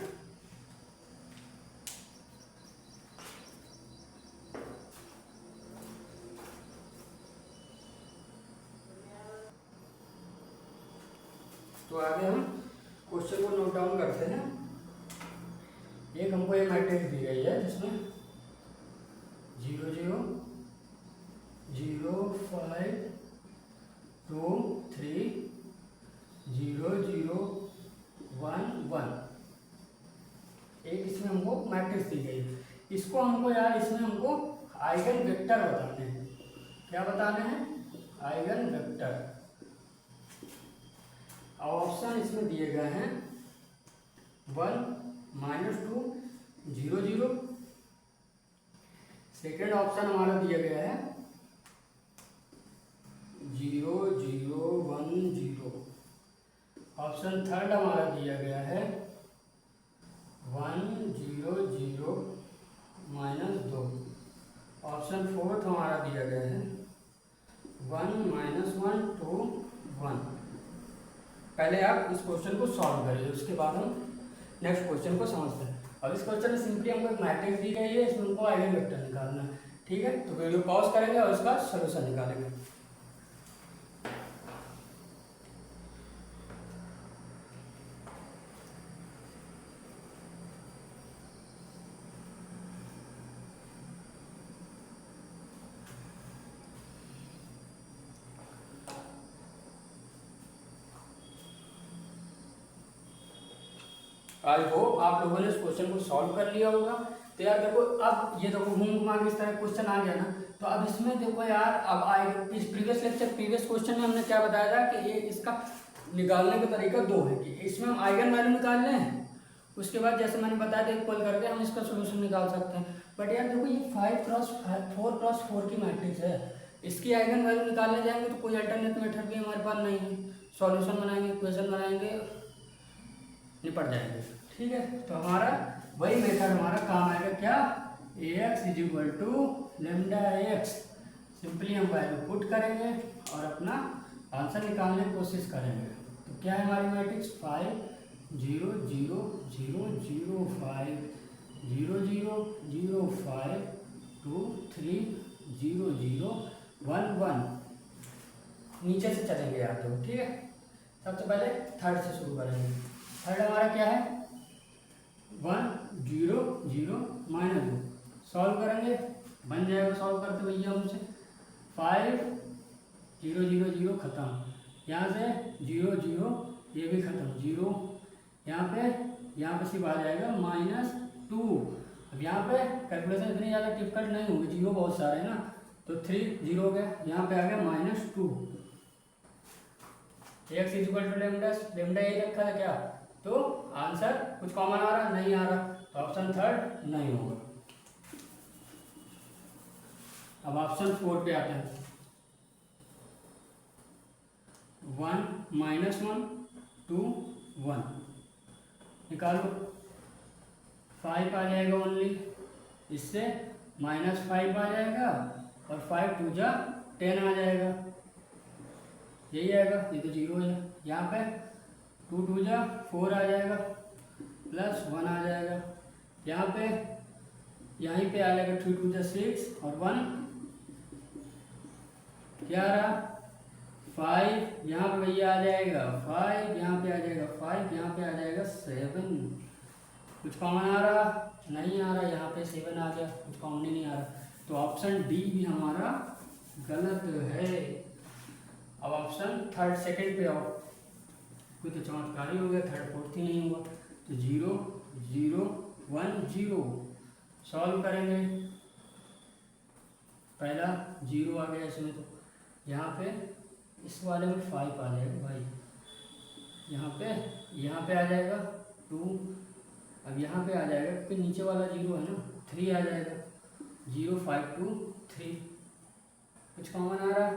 तो आगे हम क्वेश्चन को नोट डाउन करते हैं। एक हमको ये मैट्रिक्स दी गई है जिसमें 0 0 0 5 2 3 0 0 1 1। एक इसमें हमको मैट्रिक्स दी गई है। इसको हमको यार इसमें हमको आइगन वेक्टर बताने हैं। क्या बताने हैं? Eigen vector. ऑप्शन इसमें दिए गए हैं 1 -2 0 0। सेकेंड ऑप्शन हमारा दिया गया है 0 0 1 0। ऑप्शन थर्ड हमारा दिया गया है 1 0 0 -2। ऑप्शन फोर्थ हमारा दिया गया है 1 -1 2 1। पहले आप इस क्वेश्चन को सॉल्व करिए, उसके बाद हम नेक्स्ट क्वेश्चन को समझते हैं। अब इस क्वेश्चन में सिंपली हमको एक मैट्रिक्स दी गई है, इसमें हमको आइगन वेक्टर निकालना है। ठीक है, तो वीडियो पॉज करेंगे और इसका सलूशन निकालेंगे। आई होप आप लोगों ने इस क्वेश्चन को सॉल्व कर लिया होगा। तो यार देखो, अब ये देखो घूम इस तरह क्वेश्चन आ गया ना, तो अब इसमें देखो यार, अब आएगा इस प्रीवियस क्वेश्चन में हमने क्या बताया था कि ये इसका निकालने का तरीका दो है कि इसमें हम आइगन वैल्यू निकाल लें, उसके बाद जैसे मैंने बताया था इक्वल करके हम इसका सोल्यूशन निकाल सकते हैं। बट यार देखो, ये 4x4 की मैट्रिक्स है, इसकी आइगन वैल्यू निकालने जाएंगे तो कोई अल्टरनेट मेथड भी हमारे पास नहीं है। सॉल्यूशन बनाएंगे, इक्वेशन बनाएंगे, निपट जाएंगे। ठीक है, तो हमारा वही मेथड हमारा काम आएगा। क्या? ax = λx। सिंपली हम वैल्यू पुट करेंगे और अपना आंसर निकालने की कोशिश करेंगे। तो क्या है हमारी मैट्रिक्स? 5 0 0 0 0 5 0 0 0 5 2 3 0 0 1 1। नीचे से चलेंगे यार तो। ठीक है, सबसे पहले थर्ड से शुरू करेंगे। थर्ड हमारा क्या है? 1 0 0 -2। सॉल्व करेंगे, बन जाएगा सॉल्व करते भैया हमसे। 5 0 0 0 खत्म, यहाँ से 0 0 ये भी खत्म, 0 यहाँ पे सिर्फ आ जाएगा -2। अब यहाँ पे कैलकुलेशन इतनी ज़्यादा डिफिकल्ट नहीं होगी, जीरो बहुत सारे हैं ना, तो 3 0 हो गया, यहाँ पे आ गया -2। x = λ यही रखा था क्या? तो आंसर कुछ कॉमन आ रहा? नहीं आ रहा, तो ऑप्शन थर्ड नहीं होगा। अब ऑप्शन 4 पे आते हैं। 1 -1 2 1 निकालो। 5 आ जाएगा ओनली, इससे -5 आ जाएगा और 5 2 जा 10 आ जाएगा, यही आएगा। ये तो 0 है, यहाँ पे 2 2 जा 4 आ जाएगा, +1 आ जाएगा, यहाँ पे यहीं पे आ जाएगा 3 2 जा 6 और 1 क्या रहा? 5 यहाँ पे भैया आ जाएगा 5, यहाँ पे आ जाएगा 5, यहाँ पे आ जाएगा 7। कुछ कॉमन आ रहा? नहीं आ रहा, यहाँ पे 7 आ गया, कुछ कॉमन ही नहीं आ रहा, तो ऑप्शन डी भी हमारा गलत है। अब ऑप्शन थर्ड सेकंड पे आओ, कोई तो चमत्कार ही हो गया, थर्ड फोर्थ ही नहीं हुआ, तो 0 0 1 0। सॉल्व करेंगे, पहला 0 आ गया इसमें, तो यहाँ पे इस वाले में 5 आ जाएगा भाई, यहाँ पे आ जाएगा 2, अब यहाँ पे आ जाएगा क्योंकि नीचे वाला 0 है ना, 3 आ जाएगा, 0 5 2 3। कुछ कॉमन आ रहा?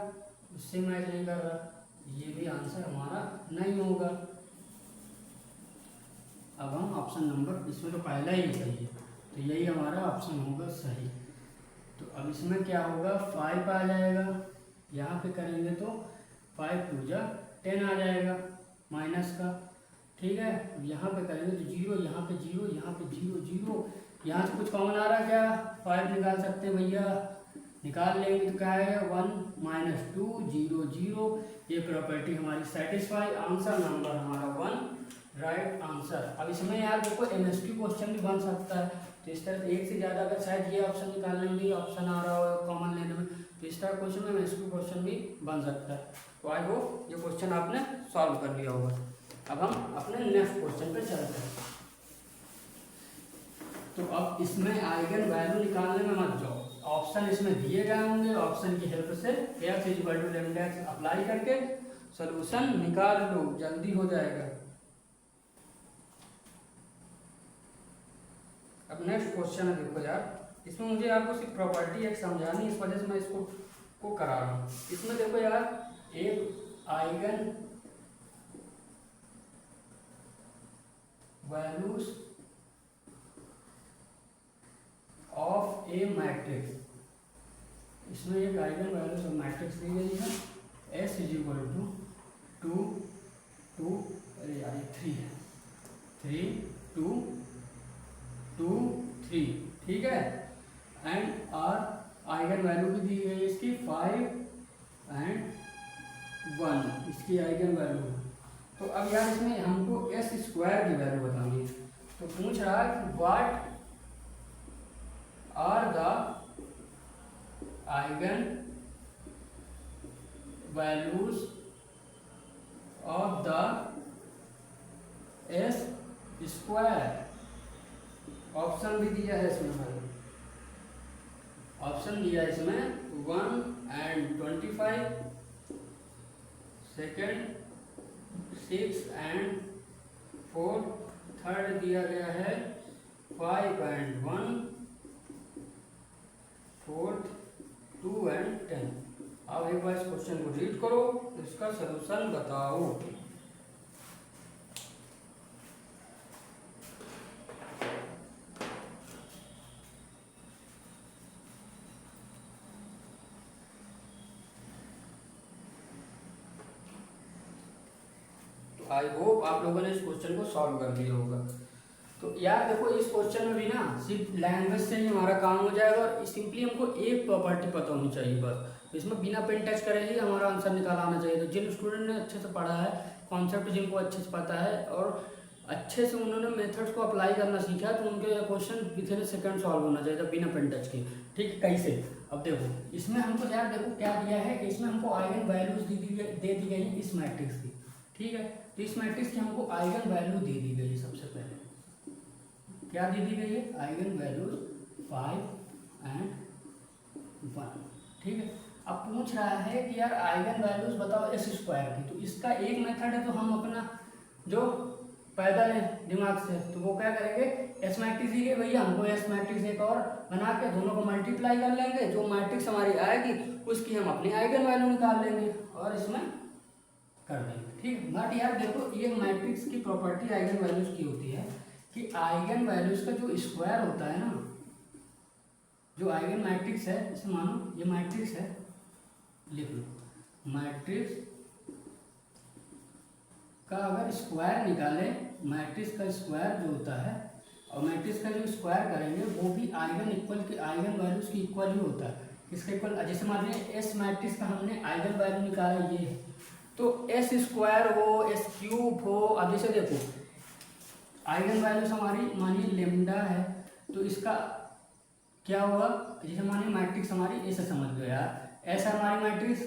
उससे मैच नहीं कर रहा, ये भी आंसर हमारा नहीं होगा। अब हम ऑप्शन नंबर, इसमें तो पहला ही सही है, तो यही हमारा ऑप्शन होगा सही। तो अब इसमें क्या होगा, 5 आ जाएगा, यहाँ पे करेंगे तो 5 2 जा 10 आ जाएगा माइनस का, ठीक है। अब यहाँ पे करेंगे तो 0, यहाँ पे 0, यहाँ पे 0 0, यहाँ से कुछ कॉमन आ रहा है क्या, 5 निकाल सकते हैं भैया, निकाल लेंगे तो क्या है 1 - 2 0 0। ये प्रॉपर्टी हमारी सेटिस्फाई, आंसर नंबर हमारा 1 राइट आंसर। अब इसमें यार देखो MSQ क्वेश्चन भी बन सकता है, तो इस तरह एक से ज़्यादा अगर शायद ये ऑप्शन निकालने में भी ऑप्शन आ रहा हो कॉमन लेने में, तो इस तरह क्वेश्चन में MSQ क्वेश्चन भी बन सकता है। तो आई होप ये क्वेश्चन आपने सॉल्व कर लिया होगा। अब हम अपने नेक्स्ट क्वेश्चन पे चलते हैं। तो अब इसमें आइगन वैल्यू निकालने में मत जाओ, ऑप्शन इसमें दिए गए होंगे, ऑप्शन की हेल्प से x = λ अप्लाई करके सॉल्यूशन निकाल लो, जल्दी हो जाएगा। अब नेक्स्ट क्वेश्चन है, देखो यार इसमें मुझे आपको सिर्फ प्रॉपर्टी एक समझानी, इस वजह से मैं इसको करा रहा हूँ। इसमें देखो यार एक eigen values of A matrix, इसमें एक आइगन वैल्यूज ऑफ मैट्रिक्स दी गई है, S = 2 2, अरे यार ये 3 है, 3 2 2 3, ठीक है। एंड आइगन वैल्यू भी दी गई है इसकी 5 और 1, इसकी आइगन वैल्यू। तो अब यार इसमें हमको S² की वैल्यू बतानी है, तो पूछ रहा है कि what are the eigen values of the S²। Option भी दिया है इसमें, ऑप्शन दिया है इसमें 1 and 25, सेकेंड 6 and 4, थर्ड दिया गया है 5 and 1, फोर्थ 2 and 10। अब एक बार इस क्वेश्चन को रीड करो, इसका सलूशन बताओ। आई होप आप लोगों ने इस क्वेश्चन को सॉल्व कर लिया होगा। तो यार देखो इस क्वेश्चन में भी ना सिर्फ लैंग्वेज से ही हमारा काम हो जाएगा, और सिंपली हमको एक प्रॉपर्टी पता होनी चाहिए बस। तो इसमें बिना पेन टच करे ही हमारा आंसर निकाल आना चाहिए। तो जिन स्टूडेंट ने अच्छे से पढ़ा है, कॉन्सेप्ट जिनको अच्छे से पता है और अच्छे से उन्होंने मेथड्स को अप्लाई करना सीखा, तो उनके क्वेश्चन विदिन सेकंड सॉल्व होना चाहिए था बिना पेन टच के, ठीक। कैसे, अब देखो इसमें हमको यार देखो क्या दिया है, इसमें हमको आइगन वैल्यूज दे दी गई है इस मैट्रिक्स की, ठीक है। तो इस मैट्रिक्स की हमको आइगन वैल्यू दे दी गई है। सबसे पहले क्या दे दी गई है, आइगन वैल्यूज 5 and 1, ठीक है। अब पूछ रहा है कि यार आइगन वैल्यूज बताओ S² की। तो इसका एक मेथड है, तो हम अपना जो पैदल है दिमाग से, तो वो क्या करेंगे, S मैट्रिक्स दी गई भैया, हमको S मैट्रिक्स एक और बना के दोनों को मल्टीप्लाई कर लेंगे, जो मैट्रिक्स हमारी आएगी उसकी हम अपनी आइगन वैल्यू निकाल लेंगे और इसमें कर देंगे, ठीक। बट यार देखो ये मैट्रिक्स की प्रॉपर्टी आइगन वैल्यूज की होती है कि आइगन वैल्यूज का जो स्क्वायर होता है ना, जो आइगन मैट्रिक्स है, जैसे मानो ये मैट्रिक्स है, लिख लो, मैट्रिक्स का अगर स्क्वायर निकाले, मैट्रिक्स का स्क्वायर जो होता है और मैट्रिक्स का जो स्क्वायर करेंगे वो भी आइगन वैल्यूज की इक्वल ही होता है। इसका इक्वल, जैसे मान लीजिए S मैट्रिक्स का हमने आइगन वैल्यू निकाला ये है, तो S² हो, S³ हो। अब जैसे देखो आइगन वैल्यूज हमारी मानिए लेमडा है, तो इसका क्या हुआ, जैसे मानिए मैट्रिक्स हमारी ऐसे समझ लो यार, S हमारी मैट्रिक्स,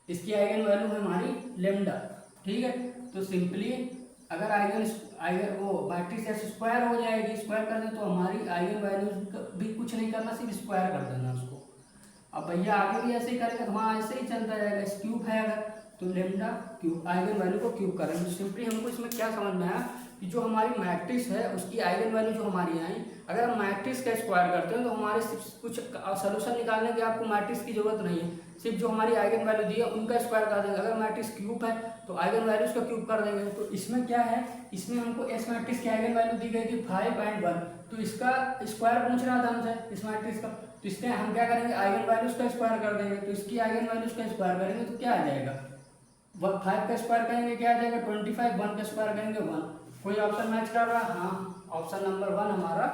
इसकी आइगन वैल्यू है हमारी लेमडा, ठीक है। तो सिंपली अगर आइगन वो मैट्रिक्स S² हो जाएगी, स्क्वायर कर दे तो हमारी आइगन वैल्यूज भी कुछ नहीं करना, सिर्फ स्क्वायर कर देना उसको। अब भैया आगे भी ऐसे ही करेंगे, तो वहाँ ऐसे ही चलता जाएगा। S³ है अगर, तो लेमडा क्यूब, आइगन वैल्यू को क्यूब करेंगे। तो सिंपली हमको इसमें क्या समझ में आया कि जो हमारी मैट्रिक्स है उसकी आइगन वैल्यू जो हमारी आई, अगर हम मैट्रिक्स का स्क्वायर करते हैं तो हमारे कुछ सोल्यूशन निकालने की आपको मैट्रिक्स की जरूरत नहीं है, सिर्फ जो हमारी आइगन वैल्यू दी है उनका स्क्वायर कर देंगे। अगर मैट्रिक्स क्यूब है तो आइगन वैल्यूज का क्यूब कर देंगे। तो इसमें क्या है, इसमें हमको S मैट्रिक्स की आइगन वैल्यू दी गई थी 5 and 1, तो इसका स्क्वायर पूछ रहा था हमसे इस मैट्रिक्स का, तो इसमें हम क्या करेंगे, आइगन वैल्यूज का स्क्वायर कर देंगे। तो इसकी आइगन वैल्यूज का स्क्वायर करेंगे तो क्या आ जाएगा, 5 का स्क्वायर करेंगे क्या आ जाएगा 25, 1 का स्क्वायर करेंगे 1। कोई ऑप्शन मैच कर रहा है? हाँ, ऑप्शन नंबर 1 हमारा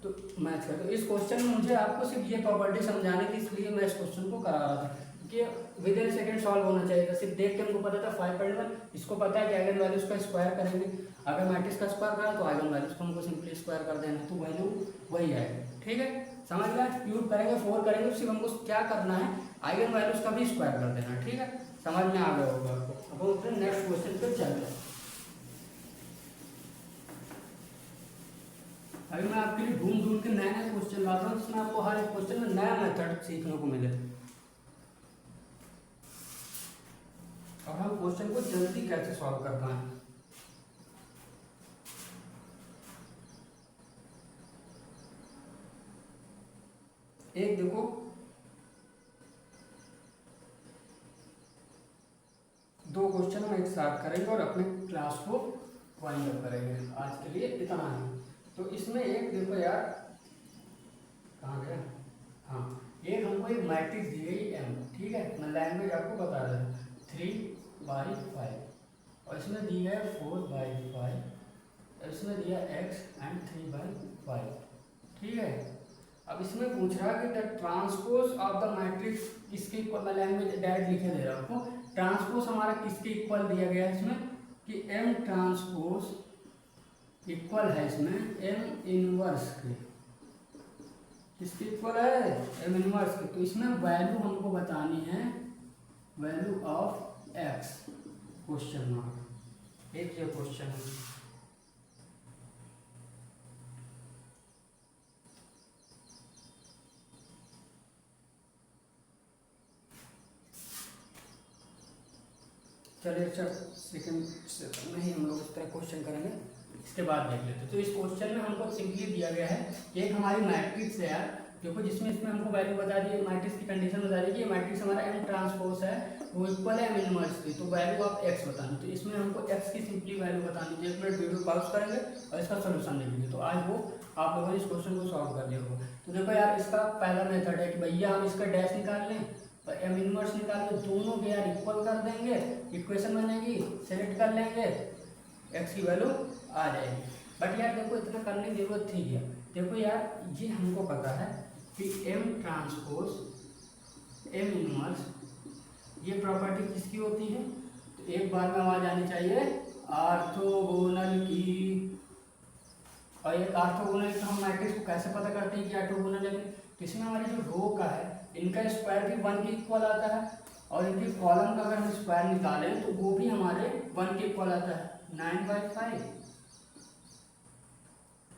तो मैच कर। तो इस क्वेश्चन में मुझे आपको सिर्फ ये प्रॉपर्टी समझाने की, इसलिए मैं इस क्वेश्चन को करा रहा था कि विद इन सेकंड सॉल्व होना चाहिए था। सिर्फ देख के हमको पता था 5.1, इसको पता है कि आइगन वैल्यूज का स्क्वायर करेंगे। अगर मैट्रिक्स का स्क्वायर करा तो आइगन वैल्यूज को हमको सिंपली स्क्वायर कर देना, तो वैल्यू वही आएगा। ठीक है, समझ गया? क्यूब करेंगे 4 करेंगे, सिर्फ हमको क्या करना है, आइगन वैल्यूज का भी स्क्वायर कर देना। ठीक है, समझ में आ गया होगा आपको। अब फिर नेक्स्ट क्वेश्चन पे चल रहे हैं। अभी मैं आपके लिए ढूंढ ढूंढ के नए नए क्वेश्चन लाता हूँ जिसमें आपको हर एक क्वेश्चन में नया मेथड सीखने को मिले और हम क्वेश्चन को जल्दी कैसे सॉल्व कर पाए। एक देखो, दो क्वेश्चन हम एक साथ करेंगे और अपने क्लास को वाइंड अप करेंगे। आज के लिए इतना है। तो इसमें एक देखो यार, कहाँ गया, हाँ, एक हमको एक मैट्रिक्स दी गई m, ठीक है, मैं लैंग्वेज आपको बता रहा हूँ, 3/5 और इसमें दी है 4/5, इसमें दिया x एंड 3/5। ठीक है, अब इसमें पूछ रहा है कि the transpose of the matrix किसके इक्वल, मैं लैंग्वेज डायरेक्ट लिखे दे रहा हूँ आपको। ट्रांसपोज हमारा किसके इक्वल दिया गया है इसमें कि m ट्रांसपोज इक्वल है इसमें m इनवर्स के। किसके इक्वल है, m इनवर्स के। तो इसमें वैल्यू हमको बतानी है, value of x question mark, एक ये क्वेश्चन है। चलिए सर, सेकंड नहीं, हम लोग इस तरह क्वेश्चन करेंगे, इसके बाद देख लेते हैं। तो इस क्वेश्चन में हमको सिंपली दिया गया है कि एक हमारी मैट्रिक्स है यार, देखो जिसमें इसमें हमको वैल्यू बता दी है, मैट्रिक्स की कंडीशन बता दी कि ये मैट्रिक्स हमारा m ट्रांसपोज है, वो इक्वल है m इनवर्स की। तो वैल्यू ऑफ x बतानी, तो इसमें हमको x की सिंपली वैल्यू बतानी है। 1 मिनट वीडियो पॉज करेंगे और इसका सोल्यूशन देखेंगे। तो आज वो आप लोगों ने इस क्वेश्चन को सॉल्व कर लिया होगा। तो देखो यार, इसका पहला मेथड है कि भैया हम इसका डैश निकाल लें और m इनवर्स निकाल के दोनों के यार इक्वल कर देंगे, इक्वेशन बनेगी, सेलेक्ट कर लेंगे, x की वैल्यू आ जाएगी। बट यार देखो, इतना करने की जरूरत थी क्या? देखो यार, ये हमको पता है कि m ट्रांसपोज m इनवर्स, ये प्रॉपर्टी किसकी होती है? तो एक बार में आवाज आनी चाहिए ऑर्थोगोनल की। और एक ऑर्थोगोनल तो हम मैट्रिक्स को कैसे पता करते हैं कि ऑर्थोगोनल है? तो इसमें हमारी जो रो का है, इनका स्क्वायर भी 1 के इक्वल आता है और इनके कॉलम का अगर हम स्क्वायर निकालें तो वो भी हमारे 1 के इक्वल आता है। 9/5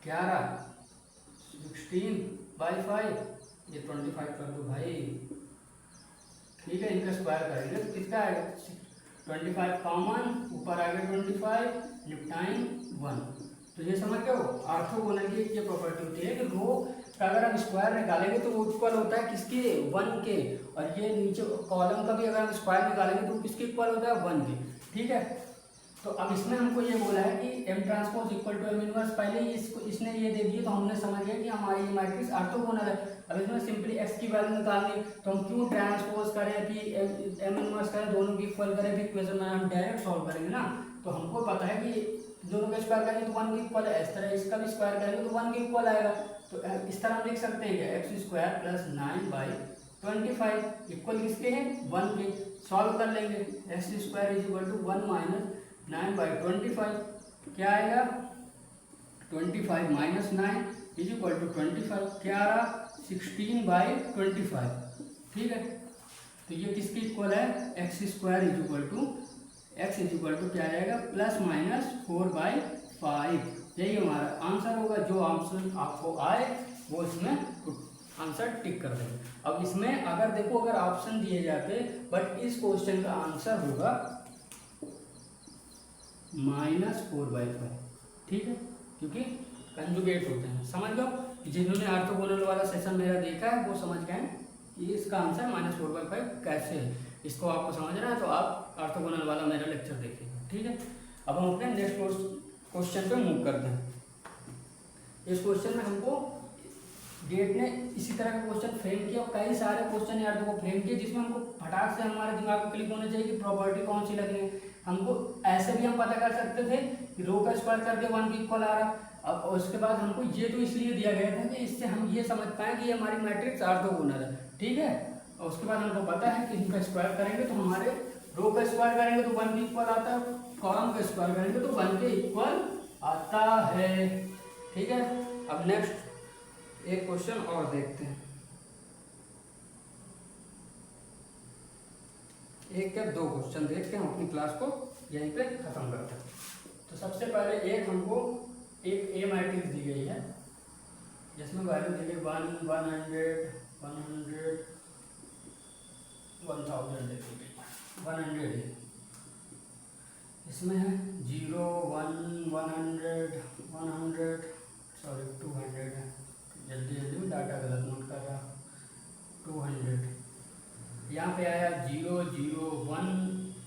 11, 16/5, ये 25 कर दो भाई। ठीक है, इनका स्क्वायर करेंगे तो कितना आएगा, 25 कॉमन, ऊपर आ गया 25, निपटाइन 1। तो ये समझ गए हो, ऑर्थोगोनल की ये प्रॉपर्टी होती है कि रो का अगर हम स्क्वायर निकालेंगे तो वो इक्वल होता है किसके, 1 के। और ये नीचे कॉलम का भी अगर हम स्क्वायर निकालेंगे तो किसके इक्वल होता है, 1 के। ठीक है, तो अब इसमें हमको ये बोला है कि m transpose equal to m inverse. पहले ही इसने ये दे दिए तो हमने समझ गया कि हमारी ये मैट्रिक्स ऑर्थोगोनल है। अब इसमें सिंपली x की वैल्यू निकालनी, तो हम क्यों ट्रांसपोज करें, फिर m इनवर्स करें, दोनों की इक्वल करें, फिर इक्वेशन में हम डायरेक्ट सॉल्व करेंगे ना। तो हमको पता है कि दोनों का स्क्वायर करेंगे तो 1 के इक्वल है, इस तरह इसका भी स्क्वायर करेंगे तो 1 के इक्वल आएगा। तो इस तरह हम लिख सकते हैं कि x² + 9/25 इक्वल किसके हैं, 1 के। सॉल्व कर लेंगे, x² = 1 - 9/25 क्या आएगा, 25 - 9 = 25, क्या आ रहा, 16/25। ठीक है, तो ये किसके इक्वल है, x² = क्या आएगा, ±4/5। यही हमारा आंसर होगा। जो आंसर आपको आए वो इसमें आंसर टिक कर देंगे। अब इसमें अगर देखो, अगर ऑप्शन दिए जाते, बट इस क्वेश्चन का आंसर होगा -4/5। ठीक है, क्योंकि कंजुगेट होते हैं। समझ लो, जिन्होंने ऑर्थोगोनल वाला सेशन मेरा देखा है वो समझ गए कि इसका आंसर -4/5 कैसे है। इसको आपको समझना है तो आप ऑर्थोगोनल वाला मेरा लेक्चर देखिएगा। ठीक है, अब हम अपने नेक्स्ट क्वेश्चन पे मूव करते हैं। इस क्वेश्चन में हमको गेट ने इसी तरह का क्वेश्चन फ्रेम किया और कई सारे क्वेश्चन यार देखो फ्रेम किए जिसमें हमको फटाक से हमारे दिमाग में क्लिक होना चाहिए कि प्रॉपर्टी कौन सी लगनी है। हमको ऐसे भी हम पता कर सकते थे कि रो का स्क्वायर करके 1 के इक्वल आ रहा। अब उसके बाद हमको ये तो इसलिए दिया गया था कि इससे हम ये समझ पाएँ कि ये हमारी मैट्रिक्स ऑर्थोगोनल है, ठीक है। और उसके बाद हमको पता है कि इनका स्क्वायर करेंगे तो हमारे रो का स्क्वायर करेंगे तो 1 के इक्वल आता है, कॉलम का स्क्वायर करेंगे तो 1 के इक्वल आता है, ठीक है। अब नेक्स्ट एक क्वेश्चन और देखते हैं, एक या दो क्वेश्चन देखते हैं, अपनी क्लास को यहीं पे खत्म करते हैं। तो सबसे पहले एक हमको एक ए मैट्रिक्स दी गई है जिसमें वैल्यू दी गई 1, 100, 100, 1000 दी गई, 100 इसमें है 0, 1, 100, 100 सॉरी 200 है, जल्दी जल्दी में डाटा गलत नोट कर रहा, 200 यहाँ पे आया 0, 0, 1,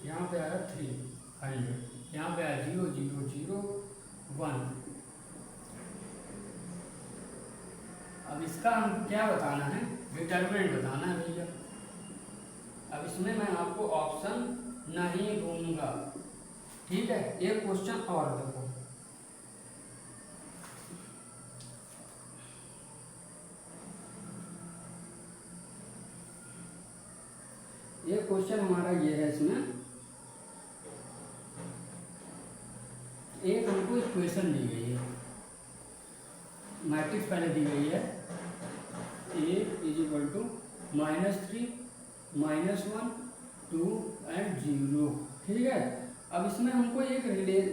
यहाँ पे आया 300, यहाँ पे आया 0, 0, 0, 1। अब इसका हमको क्या बताना है, डिटरमिनेंट बताना है भैया। अब इसमें मैं आपको ऑप्शन नहीं दूंगा, ठीक है। एक क्वेश्चन और देखो, एक क्वेश्चन हमारा ये है, इसमें एक हमको इक्वेशन दी गई है, मैट्रिक्स पहले दी गई है A = -3, -1, 2 एंड 0, ठीक है। अब इसमें हमको एक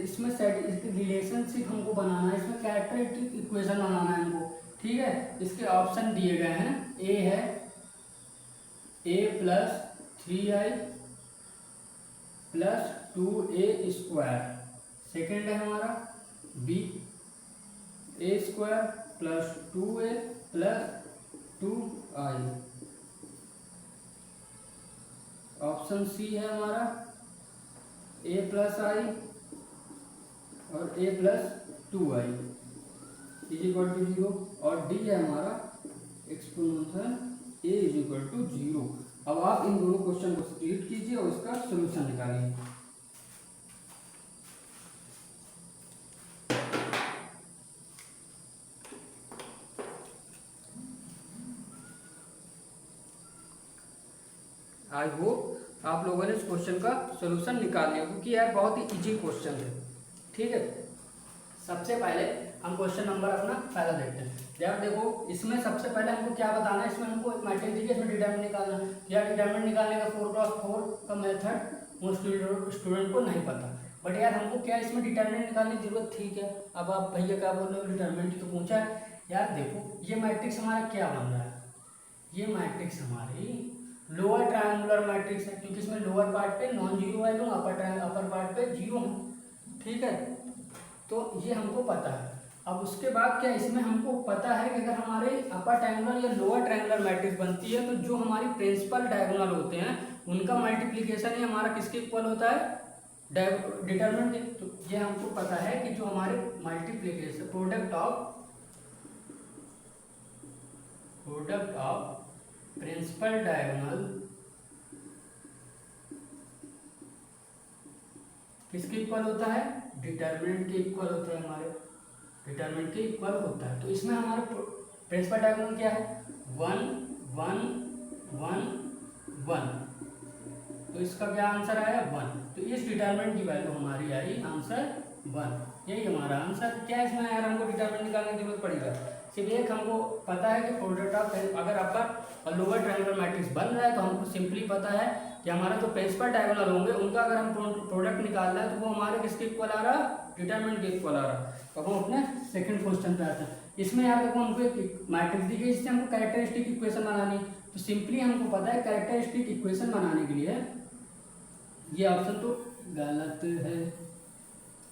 इसमें रिलेशनशिप हमको बनाना है, इसमें कैरेक्टरिस्टिक इक्वेशन बनाना है हमको, ठीक है। इसके ऑप्शन दिए गए हैं, ए है a + 3i + 2a², सेकेंड है हमारा b a² + 2a + 2i, option C है हमारा a + i और a + 2i = 0, और डी है हमारा एक्सपोनेंशियल a = 0। अब आप इन दोनों क्वेश्चन को रीड कीजिए और इसका सॉल्यूशन निकालिए। आई होप आप लोगों ने इस क्वेश्चन का सॉल्यूशन निकाल लिया, क्योंकि यार बहुत ही इजी क्वेश्चन है, ठीक है। सबसे पहले हम क्वेश्चन नंबर अपना पहला देखते हैं। यार देखो इसमें सबसे पहले हमको क्या बताना है, इसमें हमको एक मैट्रिक्स दी है, इसमें डिटरमिनेंट निकालना है। यार डिटरमिनेंट निकालने का 4x4 का मेथड मोस्ट स्टूडेंट को नहीं पता, बट यार हमको क्या इसमें डिटरमिनेंट निकालने की जरूरत थी क्या। अब आप भैया क्या बोल रहे हो, डिटरमिनेंट तो पूछा है। यार देखो ये मैट्रिक्स हमारा क्या बन रहा है, ये मैट्रिक्स हमारी लोअर ट्रायंगुलर मैट्रिक्स है, क्योंकि इसमें लोअर पार्ट पे non zero value, upper part पे जीरो है, ठीक है। तो ये हमको पता है। अब उसके बाद क्या इसमें हमको पता है कि अगर हमारे अपर ट्रायंगुलर या लोअर ट्रायंगुलर मैट्रिक्स बनती है तो जो हमारी प्रिंसिपल डायगोनल होते हैं उनका मल्टीप्लिकेशन ही हमारा किसके इक्वल होता है, डिटरमिनेंट के। तो ये हमको पता है कि जो हमारे multiplication product of principal diagonal किसके इक्वल होता है, डिटरमिनेंट के इक्वल होता है, हमारे डिटरमिनेंट के इक्वल होता है। तो इसमें हमारा प्रिंसिपल डायगोनल क्या है, 1, 1, 1, 1, तो इसका क्या आंसर आया 1। तो इस डिटरमिनेंट की वैल्यू हमारी आई आंसर 1, यही हमारा आंसर। क्या इसमें यार हमको डिटरमिनेंट निकालने की जरूरत पड़ेगा, सिर्फ एक हमको पता है कि प्रोडक्ट ऑफ अगर अपर और लोअर ट्रायंगुलर मैट्रिक्स बन रहा है तो हमको सिंपली पता है कि हमारा जो प्रिंसिपल डायगोनल होंगे उनका अगर हम प्रोडक्ट निकाल रहे हैं तो वो हमारे किसके इक्वल आ रहा, डिटरमिनेंट के इक्वल आ रहा। तो हम अपने सेकंड क्वेश्चन पे आते हैं। इसमें यार देखो हमको एक मैट्रिक्स दी गई, इससे हमको कैरेक्टरिस्टिक इक्वेशन बनानी है। तो सिंपली हमको पता है कैरेक्टरिस्टिक इक्वेशन बनाने के लिए ये ऑप्शन तो गलत है,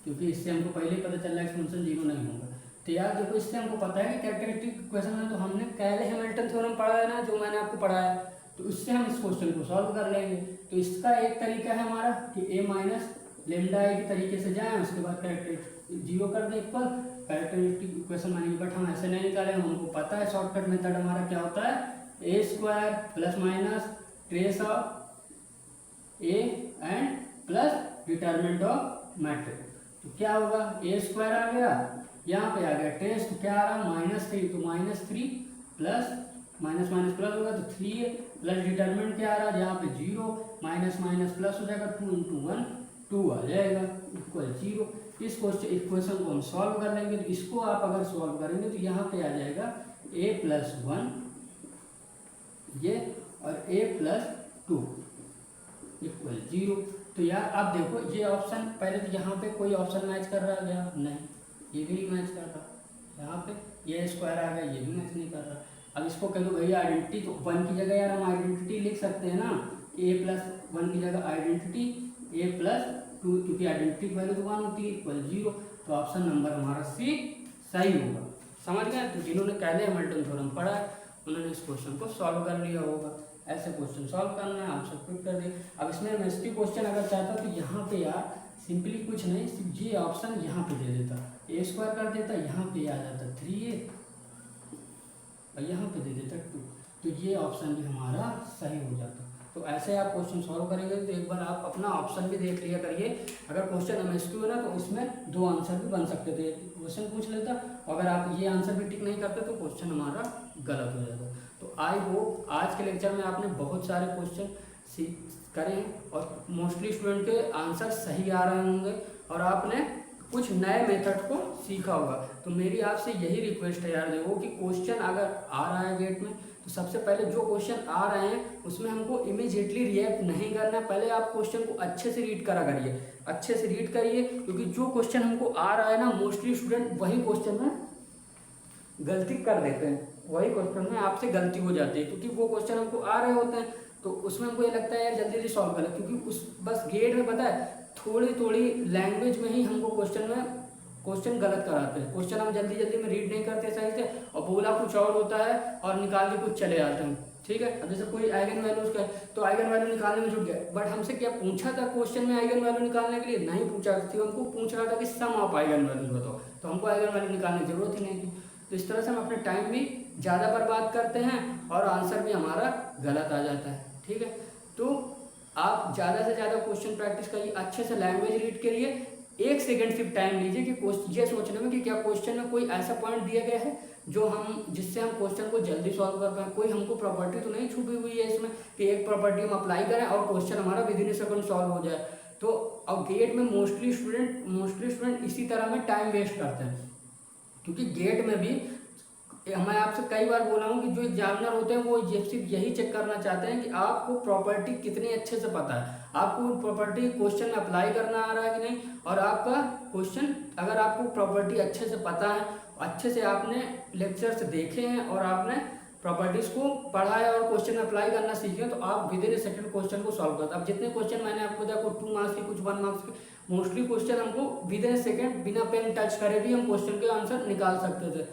क्योंकि इससे हमको पहले ही पता चल रहा है एक्सपोनेंशियल जीरो नहीं होगा। तो यार देखो इससे हमको पता है कि कैरेक्टरिस्टिक इक्वेशन में तो हमने कैले हैमिल्टन थ्योरम पढ़ा है ना, जो मैंने आपको पढ़ाया, तो इससे हम इस क्वेश्चन को सॉल्व कर लेंगे। तो इसका एक तरीका है हमारा कि a - लेमडा आई के तरीके से जाएं, उसके बाद कैरेक्टरिस्टिक जीरो कर दें इक्वल कैरेक्टरिस्टिक इक्वेशन मानेंगे, बट हम ऐसे नहीं निकाले, हमको पता है शॉर्टकट मेथड हमारा क्या होता है, A square plus minus trace of A and plus determinant of matrix. तो क्या होगा, ए स्क्वायर आ गया, यहाँ पे आ गया ट्रेस, तो क्या आ रहा -3, तो -3 प्लस माइनस माइनस प्लस होगा तो 3 प्लस डिटरमिनेंट क्या आ रहा है, यहाँ पे 0 माइनस माइनस प्लस हो जाएगा, 2 × 1 2 आ जाएगा इक्वल 0। इस इक्वेशन को हम सॉल्व कर लेंगे, तो इसको आप अगर सॉल्व करेंगे तो यहाँ पे आ जाएगा a+1 ये और a+2 इक्वल 0। तो यार अब देखो ये ऑप्शन, पहले तो यहाँ पे कोई ऑप्शन मैच कर रहा है नहीं, ये भी नहीं मैच कर रहा, यहाँ पे ये स्क्वायर आ गया, ये भी मैच नहीं कर रहा। अब इसको कह दो भैया आइडेंटिटी, तो 1 की जगह यार हम आइडेंटिटी लिख सकते हैं ना, a+1 की जगह आइडेंटिटी a+2, क्योंकि आइडेंटिटी वैल्यू तो 1 होती है इक्वल 0। तो ऑप्शन नंबर हमारा सी सही होगा। समझ गए? तो जिन्होंने पहले हैमिल्टन थ्योरम पढ़ा है उन्होंने इस क्वेश्चन को सॉल्व कर लिया होगा। ऐसे क्वेश्चन सॉल्व करना है, आप सब क्विक कर दिए। अब इसमें मैं इसकी क्वेश्चन अगर चाहता तो यहाँ पे यार सिंपली कुछ नहीं, सिर्फ ये ऑप्शन यहाँ पे दे देता, ए स्क्वायर कर देता, यहाँ पे आ जाता 3a और यहाँ पे दे देता 2, तो ये ऑप्शन भी हमारा सही हो जाता। तो ऐसे आप क्वेश्चन सॉल्व करेंगे तो एक बार आप अपना ऑप्शन भी देख लिया करिए। अगर क्वेश्चन MSQ है ना तो इसमें 2 आंसर भी बन सकते थे, क्वेश्चन पूछ लेता, अगर आप ये आंसर भी टिक नहीं करते तो क्वेश्चन हमारा गलत हो जाता। तो आई होप आज के लेक्चर में आपने बहुत सारे क्वेश्चन करें और मोस्टली स्टूडेंट के आंसर सही आ रहे होंगे और आपने कुछ नए मेथड को सीखा होगा। तो मेरी आपसे यही रिक्वेस्ट है यार, देखो कि क्वेश्चन अगर आ रहा है गेट में तो सबसे पहले जो क्वेश्चन आ रहे हैं उसमें हमको इमीडिएटली रिएक्ट नहीं करना, पहले आप क्वेश्चन को अच्छे से रीड करा करिए, अच्छे से रीड करिए, क्योंकि जो क्वेश्चन हमको आ रहा है ना मोस्टली स्टूडेंट वही क्वेश्चन में गलती कर देते हैं, वही क्वेश्चन में आपसे गलती हो जाती है, क्योंकि वो क्वेश्चन हमको आ रहे होते हैं तो उसमें हमको ये लगता है यार जल्दी जल्दी सॉल्व कर ले, क्योंकि उस बस गेट में पता है थोड़ी थोड़ी लैंग्वेज में ही हमको क्वेश्चन गलत कराते हैं, क्वेश्चन हम जल्दी जल्दी में रीड नहीं करते सही से और बोला कुछ और होता है और निकाल के कुछ चले आते हैं। ठीक है, अब जैसे कोई आइगन वैल्यूज का तो आइगन वैल्यू निकालने में जुट गया, बट हमसे क्या पूछा था क्वेश्चन में आइगन वैल्यू निकालने के लिए? नहीं पूछा था, हमको पूछ रहा था कि सम ऑफ आइगन वैल्यूज बताओ, तो हमको आइगन वैल्यू निकालने की जरूरत ही नहीं थी। तो इस तरह से हम अपने टाइम भी ज़्यादा बर्बाद करते हैं और आंसर भी हमारा गलत आ जाता है। ठीक है, तो आप ज़्यादा से ज़्यादा क्वेश्चन प्रैक्टिस करिए, अच्छे से लैंग्वेज रीड करिए, 1 सेकंड सिर्फ टाइम लीजिए कि ये सोचने में कि क्या क्वेश्चन में कोई ऐसा पॉइंट दिया गया है जो जिससे हम क्वेश्चन को जल्दी सॉल्व कर पाएँ। कोई हमको प्रॉपर्टी तो नहीं छुपी हुई है इसमें कि एक प्रॉपर्टी हम अप्लाई करें और क्वेश्चन हमारा विदिन ए सेकंड सॉल्व हो जाए। तो अब गेट में मोस्टली स्टूडेंट इसी तरह में टाइम वेस्ट करते हैं, क्योंकि गेट में भी मैं आपसे कई बार बोला हूँ कि जो एग्जामिनर होते हैं वो सिर्फ यही चेक करना चाहते हैं कि आपको प्रॉपर्टी कितनी अच्छे से पता है, आपको प्रॉपर्टी क्वेश्चन में अप्लाई करना आ रहा है कि नहीं, और आपका क्वेश्चन अगर आपको प्रॉपर्टी अच्छे से पता है, अच्छे से आपने लेक्चर्स देखे हैं और आपने प्रॉपर्टीज को पढ़ा है और क्वेश्चन में अप्लाई करना सीखे, तो आप विदिन ए सेकंड क्वेश्चन को सॉल्व करते हैं। अब जितने क्वेश्चन मैंने आपको बताया, कुछ 2 मार्क्स के, कुछ 1 मार्क्स के, मोस्टली क्वेश्चन हमको विदिन ए सेकंड बिना पेन टच करे भी हम क्वेश्चन के आंसर निकाल सकते थे।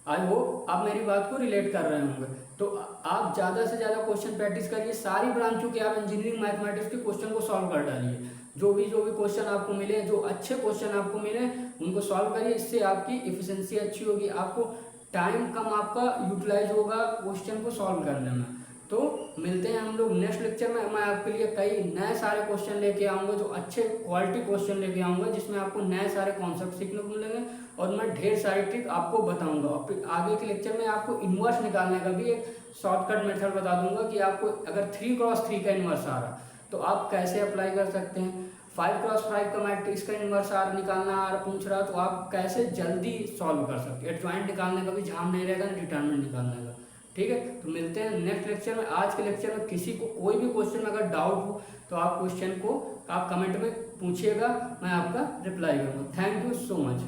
आई होप आप मेरी बात को रिलेट कर रहे होंगे। तो आप ज़्यादा से ज़्यादा क्वेश्चन प्रैक्टिस करिए, सारी ब्रांचों के आप इंजीनियरिंग मैथमेटिक्स के क्वेश्चन को सॉल्व कर डालिए, जो भी क्वेश्चन आपको मिले, जो अच्छे क्वेश्चन आपको मिले उनको सॉल्व करिए, इससे आपकी एफिशिएंसी अच्छी होगी, आपको टाइम कम आपका यूटिलाइज होगा क्वेश्चन को सॉल्व करने में। तो मिलते हैं हम लोग नेक्स्ट लेक्चर में। मैं आपके लिए कई नए सारे क्वेश्चन लेके आऊँगा, जो अच्छे क्वालिटी क्वेश्चन लेके आऊँगा, जिसमें आपको नए सारे कॉन्सेप्ट सीखने को मिलेंगे और मैं ढेर सारी ट्रिक आपको बताऊँगा। और फिर आगे के लेक्चर में आपको इन्वर्स निकालने का भी एक शॉर्टकट मेथड बता दूंगा कि आपको अगर 3x3 का इन्वर्स आ रहा तो आप कैसे अप्लाई कर सकते हैं, 5x5 का मैट्रिक्स का इन्वर्स आर निकालना पूछ रहा तो आप कैसे जल्दी सॉल्व कर सकते हैं। एडजॉइंट निकालने का भी झाम नहीं रहेगा, डिटरमिनेंट निकालने का। ठीक है, तो मिलते हैं नेक्स्ट लेक्चर में। आज के लेक्चर में किसी को कोई भी क्वेश्चन में अगर डाउट हो तो आप क्वेश्चन को आप कमेंट में पूछिएगा, मैं आपका रिप्लाई करूँगा। Thank you so much.